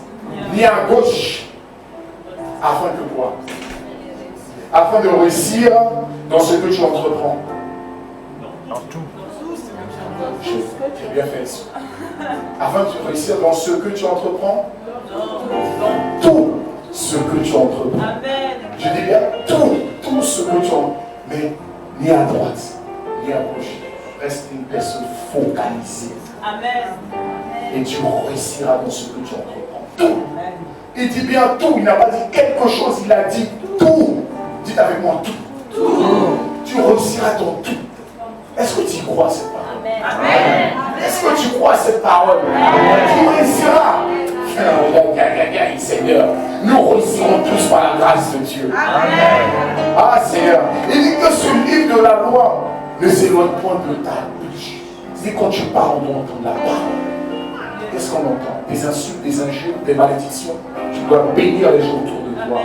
Speaker 1: ni à gauche. Afin que quoi? Afin de réussir dans ce que tu entreprends. Dans tout. J'ai bien fait ça. Afin de réussir dans ce que tu entreprends. Tout ce que tu entreprends. Je dis bien tout ce que tu entreprends. Mais ni à droite, ni à gauche. Reste une personne focalisée. Amen. Et tu réussiras dans ce que tu entreprends. Tout. Il dit bien tout. Il n'a pas dit quelque chose, il a dit tout. Dites avec moi tout. Tout. Tu réussiras dans tout. Est-ce que tu crois à cette parole? Amen. Est-ce que tu crois à cette parole? Amen. Tu réussiras. Seigneur, nous réussirons tous par la grâce de Dieu. Amen. Ah Seigneur, il dit que ce livre de la loi ne s'éloigne point de ta bouche. C'est quand tu parles, on doit entendre la parole. Qu'est-ce qu'on entend? Des insultes, des injures, des malédictions. Tu dois bénir les gens autour de toi.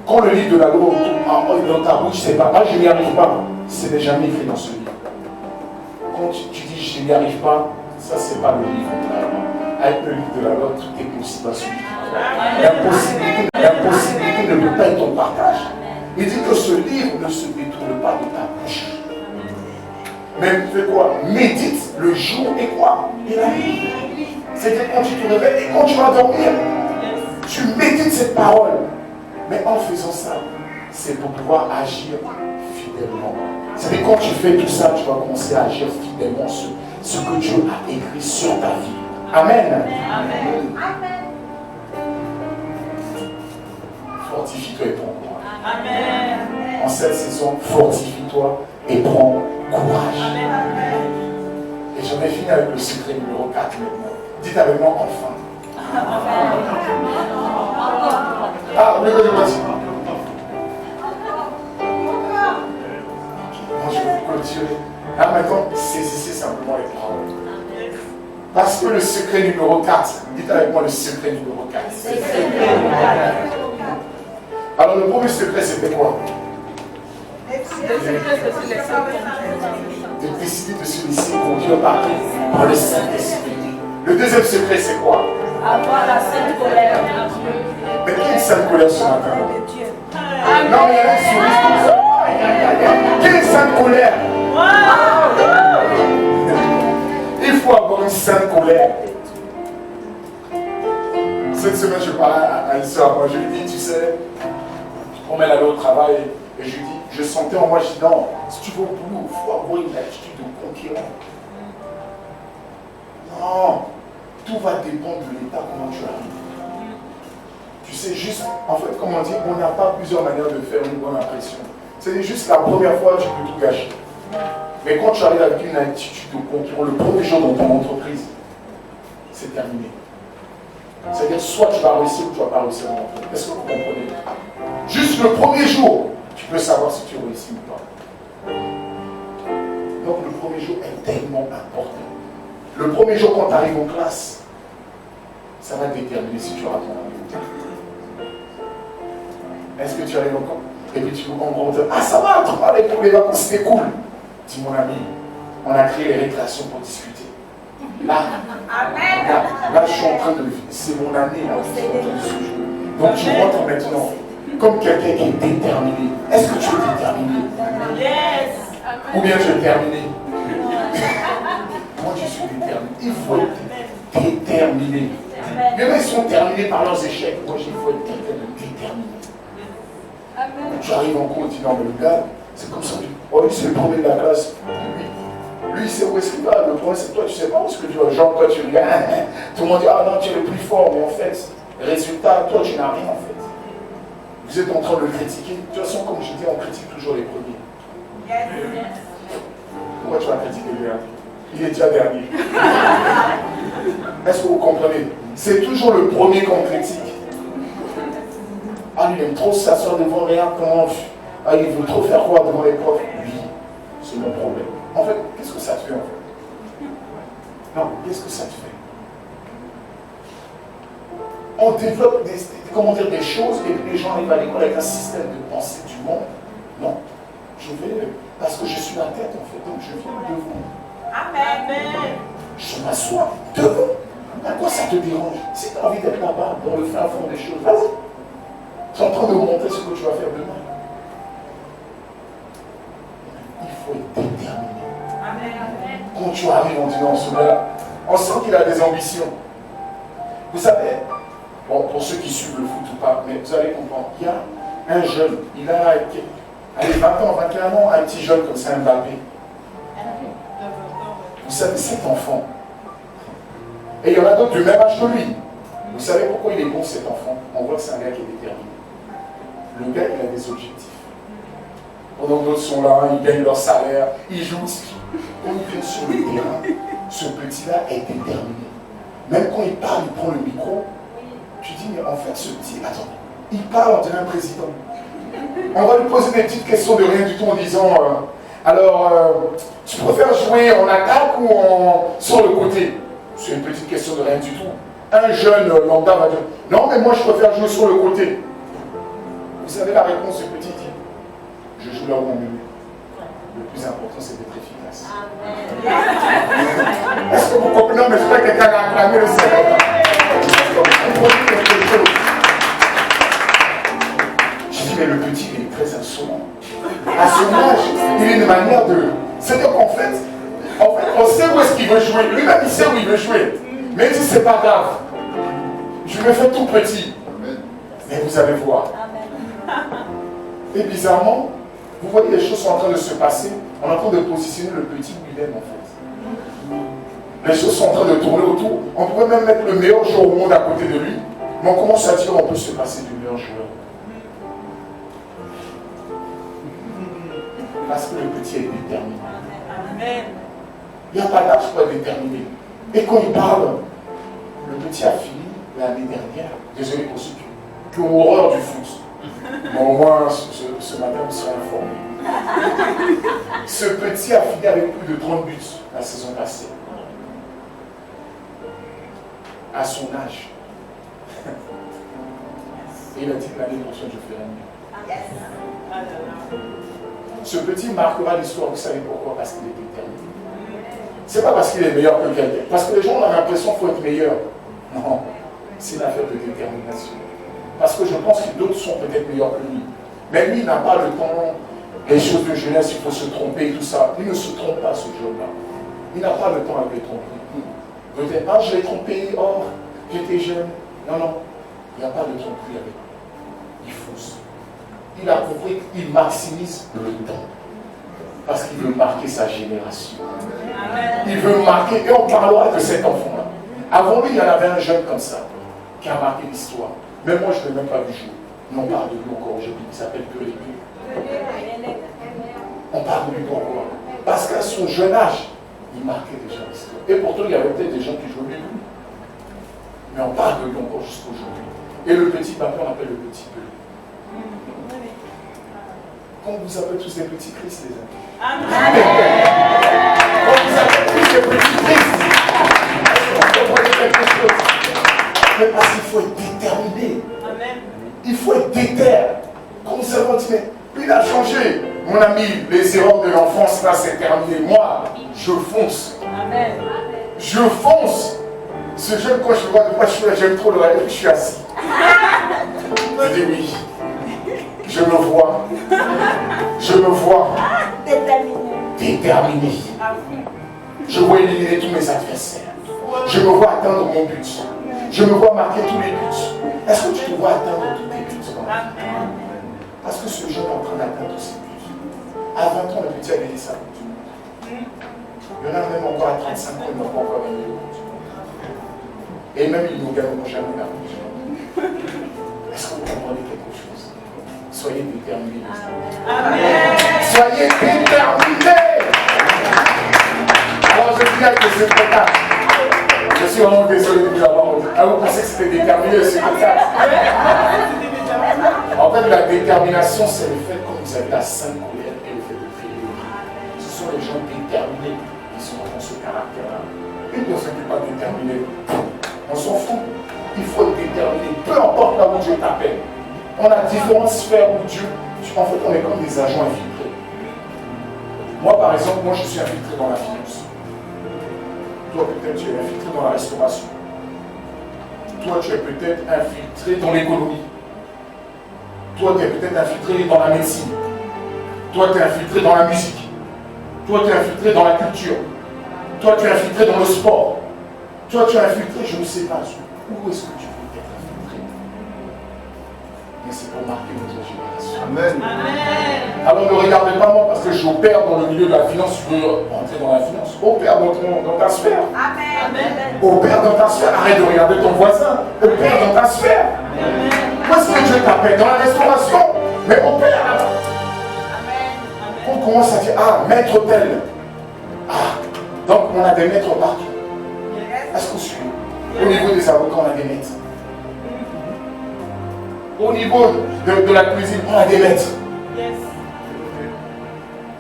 Speaker 1: Quand le livre de la loi est dans ta bouche, c'est pas, je n'y arrive pas. C'est jamais écrit dans ce livre. Quand tu dis je n'y arrive pas, ça c'est pas le livre de la loi. Avec le livre de la loi, tout est possible à celui qui croit. L'impossibilité ne peut pas être ton partage. Il dit que ce livre ne se détourne pas de ta bouche. Mais fais quoi? Médite le jour et quoi? Et la nuit. C'est-à-dire quand tu te réveilles et quand tu vas dormir, tu médites cette parole. Mais en faisant ça, c'est pour pouvoir agir fidèlement. C'est-à-dire quand tu fais tout ça, tu vas commencer à agir fidèlement sur ce que Dieu a écrit sur ta vie. Amen. Amen. Fortifie-toi et prends courage. Amen. En cette saison, fortifie-toi et prends courage. Amen. Et j'en ai fini avec le secret numéro 4 maintenant. Dites avec moi enfin. Ah, oui, oui, vas-y. Moi, je vais vous clôturer. Là maintenant, saisissez simplement les paroles. Parce que le secret numéro 4, dites avec moi le secret numéro 4. Alors le premier secret c'était quoi? De décider de se laisser conduire par le Saint-Esprit. Le deuxième secret c'est quoi? Avoir la sainte colère de Dieu. Mais qui est sainte colère ce matin? Non mais il y a une souris comme ça. Quelle est sainte colère? Il faut avoir une sainte colère. Cette semaine, je parlais à une soeur. Moi, je lui dis, tu sais, on m'est allé au travail et je lui dis, je sentais en moi, je dis, non, si tu vas au boulot, il faut avoir une attitude de conquérant. Non, tout va dépendre de l'état, comment tu arrives. Tu sais, juste, en fait, comme on dit, on n'a pas plusieurs manières de faire une bonne impression. C'est juste la première fois, tu peux tout gâcher. Mais quand tu arrives avec une attitude de conquérant, le premier jour dans ton entreprise, c'est terminé. C'est-à-dire, soit tu vas réussir ou tu ne vas pas réussir dans l'entreprise. Est-ce que vous comprenez? Juste le premier jour, tu peux savoir si tu réussis ou pas. Donc le premier jour est tellement important. Le premier jour, quand tu arrives en classe, ça va déterminer si tu auras ton rendez-vous. Est-ce que tu arrives encore? Et puis tu vous comprends, ah ça va, tu parlais pour les vacances, c'était cool. Dis mon ami, on a créé les récréations pour discuter. Là, je suis en train de... C'est mon année là, je suis en train de se jouer. Donc tu rentres maintenant comme quelqu'un qui est déterminé. Est-ce que tu es déterminé? Yes. Ou bien tu es terminé? Moi je suis déterminé. Il faut être déterminé. Les gens sont terminés par leurs échecs. Moi il faut être quelqu'un de déterminé. Tu arrives en cours et tu dis non mais le gars, c'est comme ça. Oh lui c'est le premier de la classe. Oui. Lui, il sait où est-ce qu'il va. Le problème, c'est que toi, tu ne sais pas où est-ce que tu vas. Genre, toi, tu regardes. Tout le monde dit, ah non, tu es le plus fort. Mais en fait, résultat, toi, tu n'as rien en fait. Vous êtes en train de le critiquer. De toute façon, comme je dis, on critique toujours les premiers. Pourquoi tu vas critiquer le dernier? Il est déjà dernier. Est-ce que vous comprenez? C'est toujours le premier qu'on critique. Ah, lui, il aime trop s'asseoir devant rien. Comment? Ah, il veut trop faire quoi devant les profs? Oui, c'est mon problème. En fait, qu'est-ce que ça te fait en fait? Non, qu'est-ce que ça te fait? On développe des choses et puis les gens arrivent à l'école avec un système de pensée du monde. Non, je vais, parce que je suis la tête en fait, donc je viens devant. Amen. Je m'assois devant. À quoi ça te dérange? Si tu as envie d'être là-bas, dans le fin fond des choses, vas-y. Tu es en train de montrer ce que tu vas faire demain. Il faut être déterminé. Amen. Quand tu arrives en disant ce gars-là, on sent qu'il a des ambitions. Vous savez, bon, pour ceux qui suivent le foot ou pas, mais vous allez comprendre, il y a un jeune, il a allez, 20 ans, 21 ans, un petit jeune comme ça, Mbappé. Vous savez, cet enfant, et il y en a d'autres du même âge que lui. Vous savez pourquoi il est bon cet enfant? On voit que c'est un gars qui est déterminé. Le gars, il a des objectifs. Pendant que d'autres sont là, ils gagnent leur salaire, ils jouent. Quand il vient sur le terrain, ce petit-là est déterminé. Même quand il parle, il prend le micro. Tu dis, mais en fait, ce petit, attends, il parle, on dirait un président. On va lui poser des petites questions de rien du tout en disant, tu préfères jouer en attaque ou sur le côté? C'est une petite question de rien du tout. Un jeune lambda va dire, non, mais moi je préfère jouer sur le côté. Vous savez la réponse du petit dit, je joue là où on me met. Le plus important, c'est d'être efficace. Amen. Est-ce que vous comprenez? Non, mais je crois que quelqu'un a acclamé le Seigneur. Je dis, mais le petit, il est très insolent. À son âge, il a une manière de... C'est-à-dire qu'en fait, on sait où est-ce qu'il veut jouer. Lui-même, il sait où il veut jouer. Mais il dit, c'est pas grave. Je me fais tout petit. Mais vous allez voir. Et bizarrement, vous voyez, les choses sont en train de se passer. On est en train de positionner le petit où il aime, en fait. Les choses sont en train de tourner autour. On pourrait même mettre le meilleur joueur au monde à côté de lui. Mais on commence à dire, on peut se passer du meilleur joueur. Parce que le petit est déterminé. Amen. Il n'y a pas d'âge pour être déterminé. Et quand il parle, le petit a fini l'année dernière. Désolé pour ceux qui ont horreur du foot. Mais au moins, ce matin, vous serez informés. Ce petit a fini avec plus de 30 buts la saison passée. À son âge. Et il a dit que l'année prochaine, je ferai mieux. Ce petit marquera l'histoire, vous savez pourquoi? Parce qu'il est déterminé. C'est pas parce qu'il est meilleur que quelqu'un. Parce que les gens ont l'impression qu'il faut être meilleur. Non, c'est une affaire de détermination. Parce que je pense que d'autres sont peut-être meilleurs que lui. Mais lui, il n'a pas le temps, les choses de jeunesse, il faut se tromper et tout ça. Il ne se trompe pas, ce jeune-là. Il n'a pas le temps à le tromper. Peut-être, ah, je l'ai trompé, oh, j'étais jeune. Non, non, il n'y a pas de tromperie avec lui. Il fonce. Il a compris qu'il maximise le temps. Parce qu'il veut marquer sa génération. Il veut marquer, et on parlera de cet enfant-là. Avant lui, il y en avait un jeune comme ça, qui a marqué l'histoire. Mais moi, je ne l'ai même pas vu jouer. On parle de lui encore aujourd'hui, il s'appelle Pelé. On parle de lui pourquoi? Parce qu'à son jeune âge, il marquait déjà l'histoire. Et pourtant, il y avait peut-être des gens qui jouaient mieux que lui. Mais on parle de lui encore jusqu'aujourd'hui. Et le petit Mbappé, on appelle le petit Pelé. On vous appelle tous des petits Christ, les amis. Amen. On vous appelle tous des petits Christ. Est-ce qu'on peut dire quelque chose? Mais parce qu'il faut être déterminé. Amen. Il faut être déter. Comme nous avons dit, mais il a changé. Mon ami, les erreurs de l'enfance, là, c'est terminé. Moi, je fonce. Amen. Je fonce. Ce jeune, quand je le vois, de fois, j'aime trop le rêve, et puis je suis assis. Je dis oui. Je me vois. Je me vois. Déterminé. Je vois éliminer tous mes adversaires. Je me vois atteindre mon but. Je me vois marquer tous les buts. Est-ce que tu te vois atteindre tous tes buts? Parce que ce jeune est en train d'atteindre tous ses buts. À 20 ans, le petit a gagné ça. Il y en a même encore à 35 ans, ils n'ont pas encore gagné. Et même ils ne gagneront jamais la religion. Est-ce que vous comprenez quelque chose? Soyez déterminés. Amen. Soyez déterminés. Alors je dis avec le spectacle. Je suis vraiment désolé de vous avoir dit. Ah, vous pensez que c'était déterminé le spectacle? En fait, la détermination, c'est le fait, comme vous avez la sainte colère et le fait de prier. Ce sont les gens déterminés qui sont dans ce caractère-là. Une personne qui n'est pas déterminée, on s'en fout. Il faut être déterminé, peu importe là où Dieu t'appelle. On a différentes sphères où Dieu, en fait, on est comme des agents infiltrés. Moi, par exemple, je suis infiltré dans la finance. Toi, peut-être, tu es infiltré dans la restauration. Toi, tu es peut-être infiltré dans l'économie. Toi, tu es peut-être infiltré dans la médecine. Toi, tu es infiltré dans la musique. Toi, tu es infiltré dans la culture. Toi, tu es infiltré dans le sport. Toi, tu es infiltré, je ne sais pas. Où est-ce que tu veux être infiltré? Mais c'est pour marquer notre génération. Amen. Amen. Alors ne regardez pas moi parce que j'opère dans le milieu de la finance, tu veux rentrer dans la finance. Opère dans ta sphère. Amen. Opère dans ta sphère. Arrête de regarder ton voisin. Opère dans ta sphère. Amen. Où est-ce que Dieu t'appelle? Dans la restauration. Mais opère. Amen. On commence à dire, ah, maître tel. Ah, donc on a des maîtres partout. Est-ce que vous suivez? Au niveau des avocats, on a des maîtres. Au niveau de la cuisine, on a des maîtres. Yes.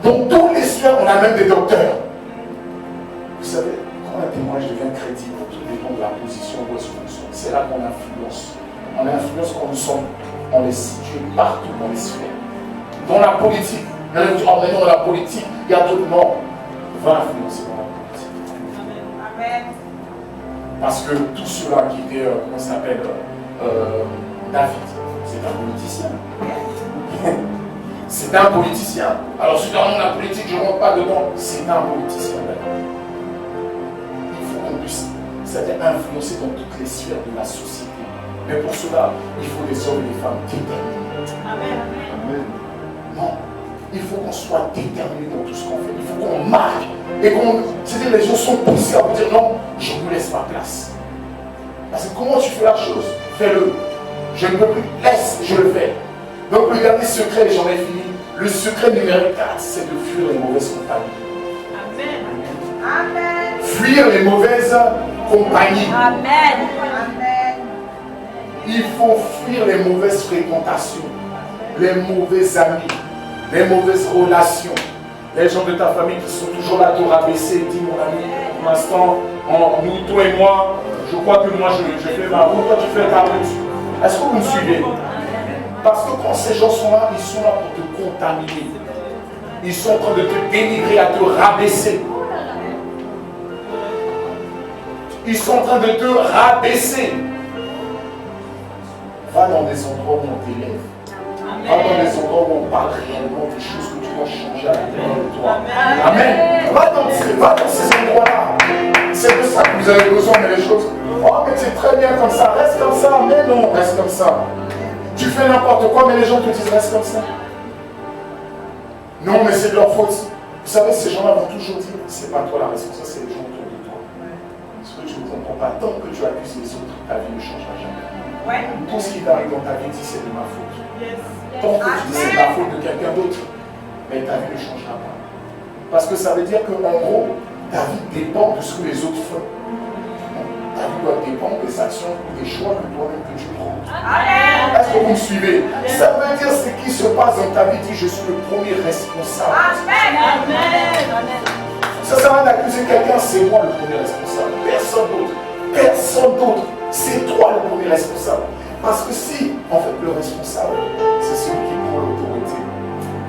Speaker 1: Donc, tous les sphères, on a même des docteurs. Vous savez, quand un témoignage devient crédible, tout dépend de la position où est-ce qu'on est. C'est là qu'on influence. On influence quand nous sommes, on est situé partout dans les sphères. Dans la politique, il y en a qui disent, oh, mais non, la politique, il y a tout le monde. Va influencer dans la politique. Amen. Parce que tout cela qui était, comment ça s'appelle, David, c'est un politicien. C'est un politicien. Alors, si dans la politique, je ne rentre pas dedans, c'est un politicien. Il faut qu'on puisse, c'est-à-dire influencer dans toutes les sphères de la société. Mais pour cela, il faut des hommes et des femmes déterminés. Amen. Amen. Non. Il faut qu'on soit déterminé dans tout ce qu'on fait. Il faut qu'on marque. Et qu'on. C'est-à-dire, les gens sont poussés à vous dire non, je vous laisse ma place. Parce que comment tu fais la chose? Fais-le. Je ne peux plus. Laisse, je le fais. Donc, le dernier secret, j'en ai fini. Le secret numéro 4, c'est de fuir les mauvaises compagnies. Amen. Amen. Fuir les mauvaises compagnies. Amen. Amen. Il faut fuir les mauvaises fréquentations, les mauvais amis, les mauvaises relations, les gens de ta famille qui sont toujours là à te rabaisser. Dis mon ami, pour l'instant, nous, toi et moi, je crois que moi je fais ma route, toi tu fais ta route. Est-ce que vous me suivez? Parce que quand ces gens sont là, ils sont là pour te contaminer. Ils sont en train de te dénigrer, à te rabaisser. Ils sont en train de te rabaisser. Va dans des endroits où on t'élève. Va dans des endroits où on parle réellement des choses que tu dois changer à l'intérieur de toi. Amen. Va dans ces endroits-là. C'est de ça que vous avez besoin, mais les choses. Oh, mais c'est très bien comme ça. Reste comme ça. Mais non, reste comme ça. Tu fais n'importe quoi, mais les gens te disent reste comme ça. Non, mais c'est de leur faute. Vous savez, ces gens-là vont toujours dire c'est pas toi la responsable, c'est les gens autour de toi. Ce que tu ne comprends pas, tant que tu accuses les autres, ta vie ne changera jamais. Ouais. Tout ce qui t'arrive dans ta vie, dis c'est de ma faute. Yes. Tant que tu dis c'est la faute de quelqu'un d'autre, mais ta vie ne changera pas. Parce que ça veut dire qu'en gros, ta vie dépend de ce que les autres font. Ta vie doit dépendre des actions ou des choix que toi-même que tu prends. Est-ce que vous me suivez? Ça veut dire ce qui se passe dans ta vie, dis je suis le premier responsable. Amen. Amen. Ça sert à rien d'accuser quelqu'un, c'est moi le premier responsable. Personne d'autre. Personne d'autre. C'est toi le premier responsable. Parce que si, en fait, le responsable, c'est celui qui prend l'autorité.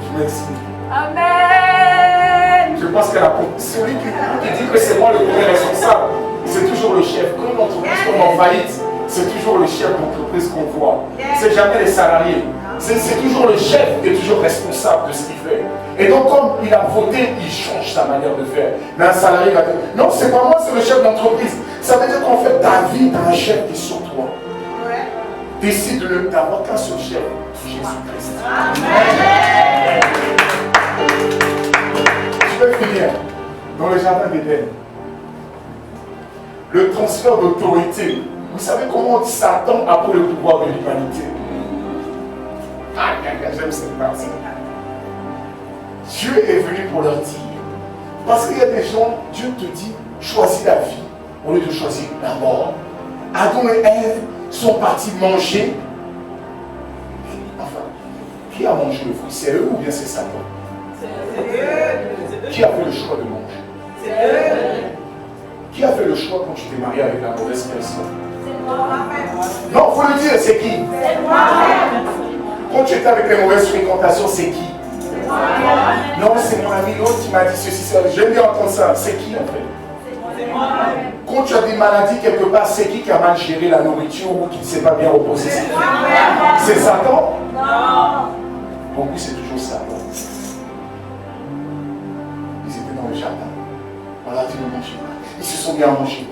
Speaker 1: Je m'explique. Amen. Je pense que celui qui dit que c'est moi le premier responsable, c'est toujours le chef. Quand l'entreprise tombe en faillite, c'est toujours le chef d'entreprise qu'on voit. C'est jamais les salariés. C'est toujours le chef qui est toujours responsable de ce qu'il fait. Et donc, comme il a voté, il change sa manière de faire. Mais un salarié va dire non, c'est pas moi, c'est le chef d'entreprise. Ça veut dire qu'en fait, ta vie, tu as un chef qui est sur toi. Décide de ne t'avoir qu'un seul chef, Jésus-Christ. Amen. Je vais finir. dans le jardin d'Éden. Le transfert d'autorité. Vous savez comment Satan a pris le pouvoir de l'humanité? Ah, j'aime cette partie. Dieu est venu pour leur dire. Parce qu'il y a des gens, Dieu te dit, choisis la vie au lieu de choisir la mort. Adam et Ève sont partis manger. Enfin, qui a mangé le fruit? C'est eux ou bien c'est Satan? C'est eux. Qui a fait le choix de manger? C'est eux. Qui a fait le choix quand tu t'es marié avec la mauvaise personne? C'est moi-même. Non, il faut le dire, c'est qui? C'est moi-même. Quand tu étais avec les mauvaises fréquentations, c'est qui? C'est moi-même. Non, c'est mon ami l'autre qui m'a dit ceci, cela. J'aime bien entendre ça. C'est qui en fait? C'est moi-même. Quand tu as des maladies quelque part, c'est qui a mal géré la nourriture ou qui ne s'est pas bien reposé? C'est moi-même. C'est Satan? Non. Pour lui, c'est toujours Satan. Ils étaient dans le jardin. On leur a dit de manger. Ils se sont bien mangés.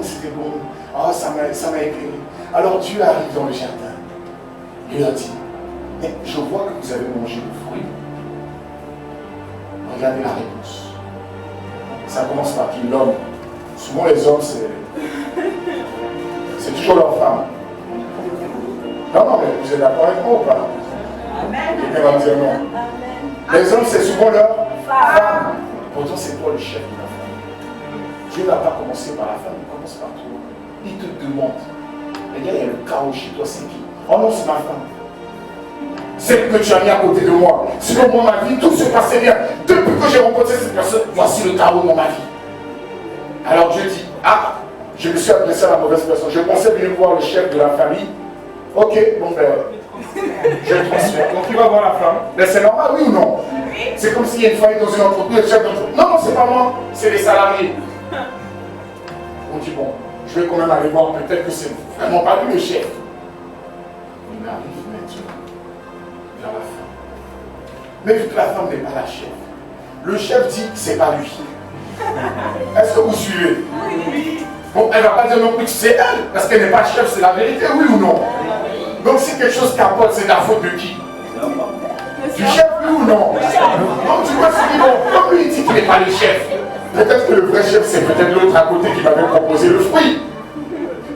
Speaker 1: C'était bon. Oh, ça m'a éclairé. Alors Dieu arrive dans le jardin. Il leur dit, mais je vois que vous avez mangé le fruit. Regardez la réponse. Ça commence par qui? L'homme. Souvent les hommes, c'est toujours leur femme. Non, mais vous êtes d'accord avec moi ou pas? Quelqu'un va me dire non. Les hommes, c'est souvent leur femme. Pourtant, c'est toi le chef de la femme. Dieu n'a pas commencé par la femme, il commence par toi. Il te demande. Regarde, il y a le chaos chez toi, c'est qui? Oh non, c'est ma femme. Celle que tu as mis à côté de moi. Sinon, moi, ma vie, tout se passait bien. Depuis que j'ai rencontré cette personne, voici le chaos dans ma vie. Alors Dieu dit, ah, je me suis adressé à la mauvaise personne. Je pensais venir voir le chef de la famille. Ok, bon ben, je le transfère. Donc il va voir la femme. Mais c'est normal, oui ou non? C'est comme s'il y a une faillite dans une entreprise, le chef d'entreprise. Non, non, c'est pas moi, c'est les salariés. On dit, bon, je vais quand même aller voir, peut-être que c'est vraiment pas lui le chef. Il arrive maintenant vers la femme. Mais vu que la femme n'est pas la chef, le chef dit, c'est pas lui. Est-ce que vous suivez? Oui. Bon, elle ne va pas dire non plus que c'est elle, parce qu'elle n'est pas chef, c'est la vérité, oui ou non? Donc si quelque chose capote, c'est la faute de qui? Du chef, oui ou non? Donc tu vois ce qu'il dit, comme lui il dit qu'il n'est pas le chef, peut-être que le vrai chef, c'est peut-être l'autre à côté qui m'avait proposé le fruit.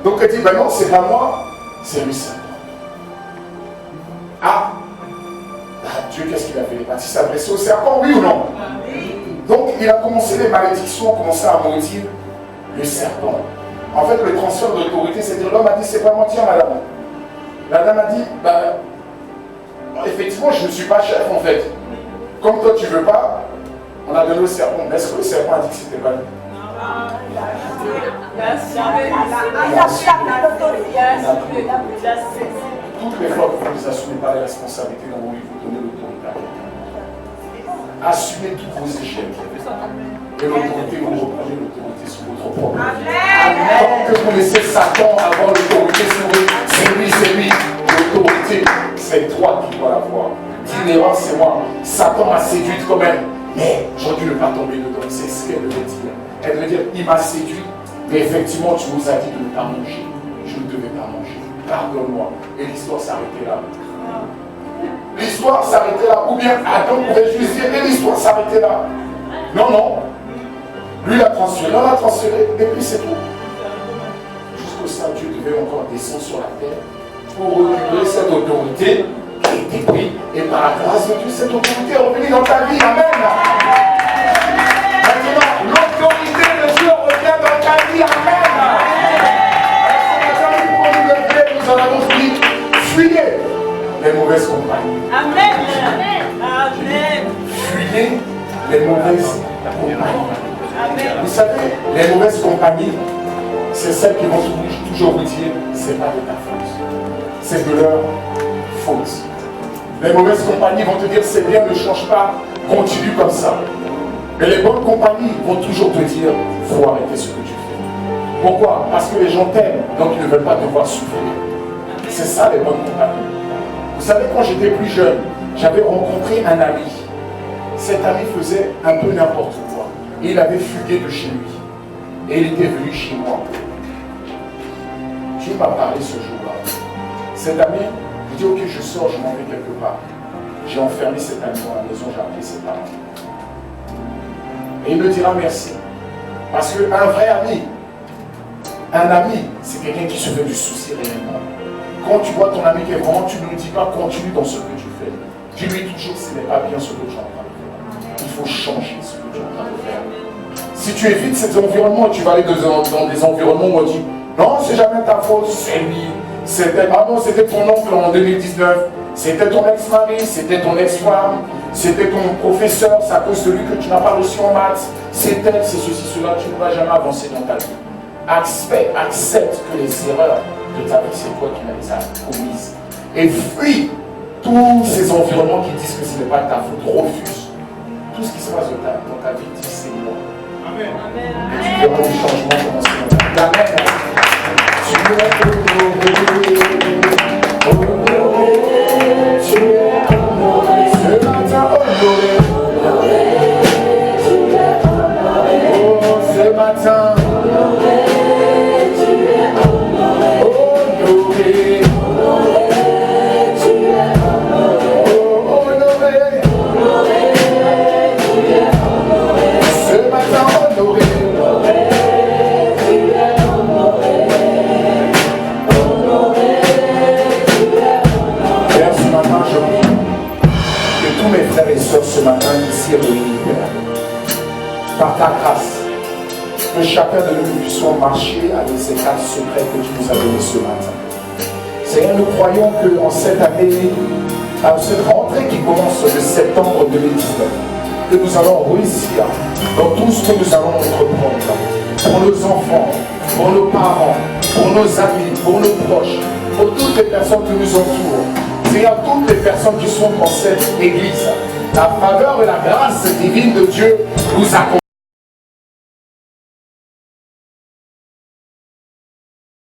Speaker 1: Donc elle dit, ben non, c'est pas moi, c'est lui seul. Ah, Dieu, qu'est-ce qu'il a fait? Il est parti s'adresser au serpent, oui ou non? Donc il a commencé les malédictions, commencé à maudire le serpent. En fait, le transfert d'autorité, c'est-à-dire l'homme a dit, c'est pas moi, tiens madame. La dame a dit, bah, effectivement, je ne suis pas chef en fait. Comme toi tu veux pas, on a donné au serpent. Mais est-ce que le serpent a dit que c'était pas lui? Toutes les fois que vous n'assumez pas les responsabilités dans vos vies, vous donnez l'autorité à quelqu'un. Assumez tous vos échecs. Et l'autorité, vous reprenez l'autorité sur votre problème. Tant que vous laissez Satan avoir l'autorité sur vous, c'est lui. L'autorité, c'est toi qui dois l'avoir. L'innérence, c'est moi. Satan m'a séduite quand même. Mais j'aurais dû ne pas tomber dedans. C'est ce qu'elle devait dire. Elle devait dire, il m'a séduit. Mais effectivement, tu nous as dit de ne pas manger. Je ne devais pas manger. Pardonne-moi. Et l'histoire s'arrêtait là. L'histoire s'arrêtait là. Ou bien Adam pouvait juste dire, et l'histoire s'arrêtait là. Non. Lui l'a transféré, on l'a transféré, et puis c'est tout. Jusqu'au ça, Dieu devait encore descendre sur la terre pour récupérer cette autorité qui a été prise. Et par la grâce de Dieu, cette autorité est revenue dans ta vie. Amen. Maintenant, l'autorité de Dieu revient dans ta vie. Amen. Nous en avons fini. Fuyez les mauvaises compagnies. Amen. Fuyez les mauvaises compagnies. Vous savez, les mauvaises compagnies, c'est celles qui vont toujours vous dire, c'est pas de ta faute. C'est de leur faute. Les mauvaises compagnies vont te dire, c'est bien, ne change pas, continue comme ça. Mais les bonnes compagnies vont toujours te dire, il faut arrêter ce que tu fais. Pourquoi? Parce que les gens t'aiment, donc ils ne veulent pas te voir souffrir. C'est ça les bonnes compagnies. Vous savez, quand j'étais plus jeune, j'avais rencontré un ami. Cet ami faisait un peu n'importe quoi. Et il avait fugué de chez lui. Et il était venu chez moi. Dieu m'a parlé ce jour-là. Cet ami, je dis, ok, je sors, je m'en vais quelque part. J'ai enfermé cet ami dans la maison, j'ai appelé ses parents. Et il me dira merci. Parce qu'un vrai ami, c'est quelqu'un qui se fait du souci réellement. Quand tu vois ton ami qui est vraiment, tu ne lui dis pas continue dans ce que tu fais. Dis-lui toujours ce n'est pas bien ce que tu es en train de faire. Il faut changer ce que tu es en train de faire. Si tu évites ces environnements, tu vas aller dans des environnements où on dit non, c'est jamais ta faute, c'est lui. C'était ton oncle en 2019, c'était ton ex-mari, c'était ton ex-femme, c'était ton professeur, c'est à cause de lui que tu n'as pas reçu en maths, c'est elle, c'est ceci, cela, tu ne vas jamais avancer dans ta vie. Accepte que les erreurs de ta vie, c'est toi qui les as commises. Et fuis tous ces environnements qui disent que ce n'est pas ta faute. Refuse. Tout ce qui se passe dans ta vie, dis c'est moi. Amen. Et tu verras le changement commencer dans ta vie. Amen. Tu es honoré. Tu es honoré. Ce matin honoré. Tu es honoré. Oh, ce matin honoré. Tu es honoré. Honoré. Tu es honoré. Oh, honoré. Tu es honoré. Ce matin honoré. Tous mes frères et sœurs ce matin ici réunis, Père, par ta grâce, que chacun de nous puissions marcher avec ces quatre secrets que tu nous as donnés ce matin. Seigneur, nous croyons qu'en cette année, à cette rentrée qui commence le septembre 2019, que nous allons réussir dans tout ce que nous allons entreprendre, pour nos enfants, pour nos parents, pour nos amis, pour nos proches, pour toutes les personnes qui nous entourent. Seigneur, toutes les personnes qui sont dans cette église, la faveur et la grâce divine de Dieu nous accompagnent.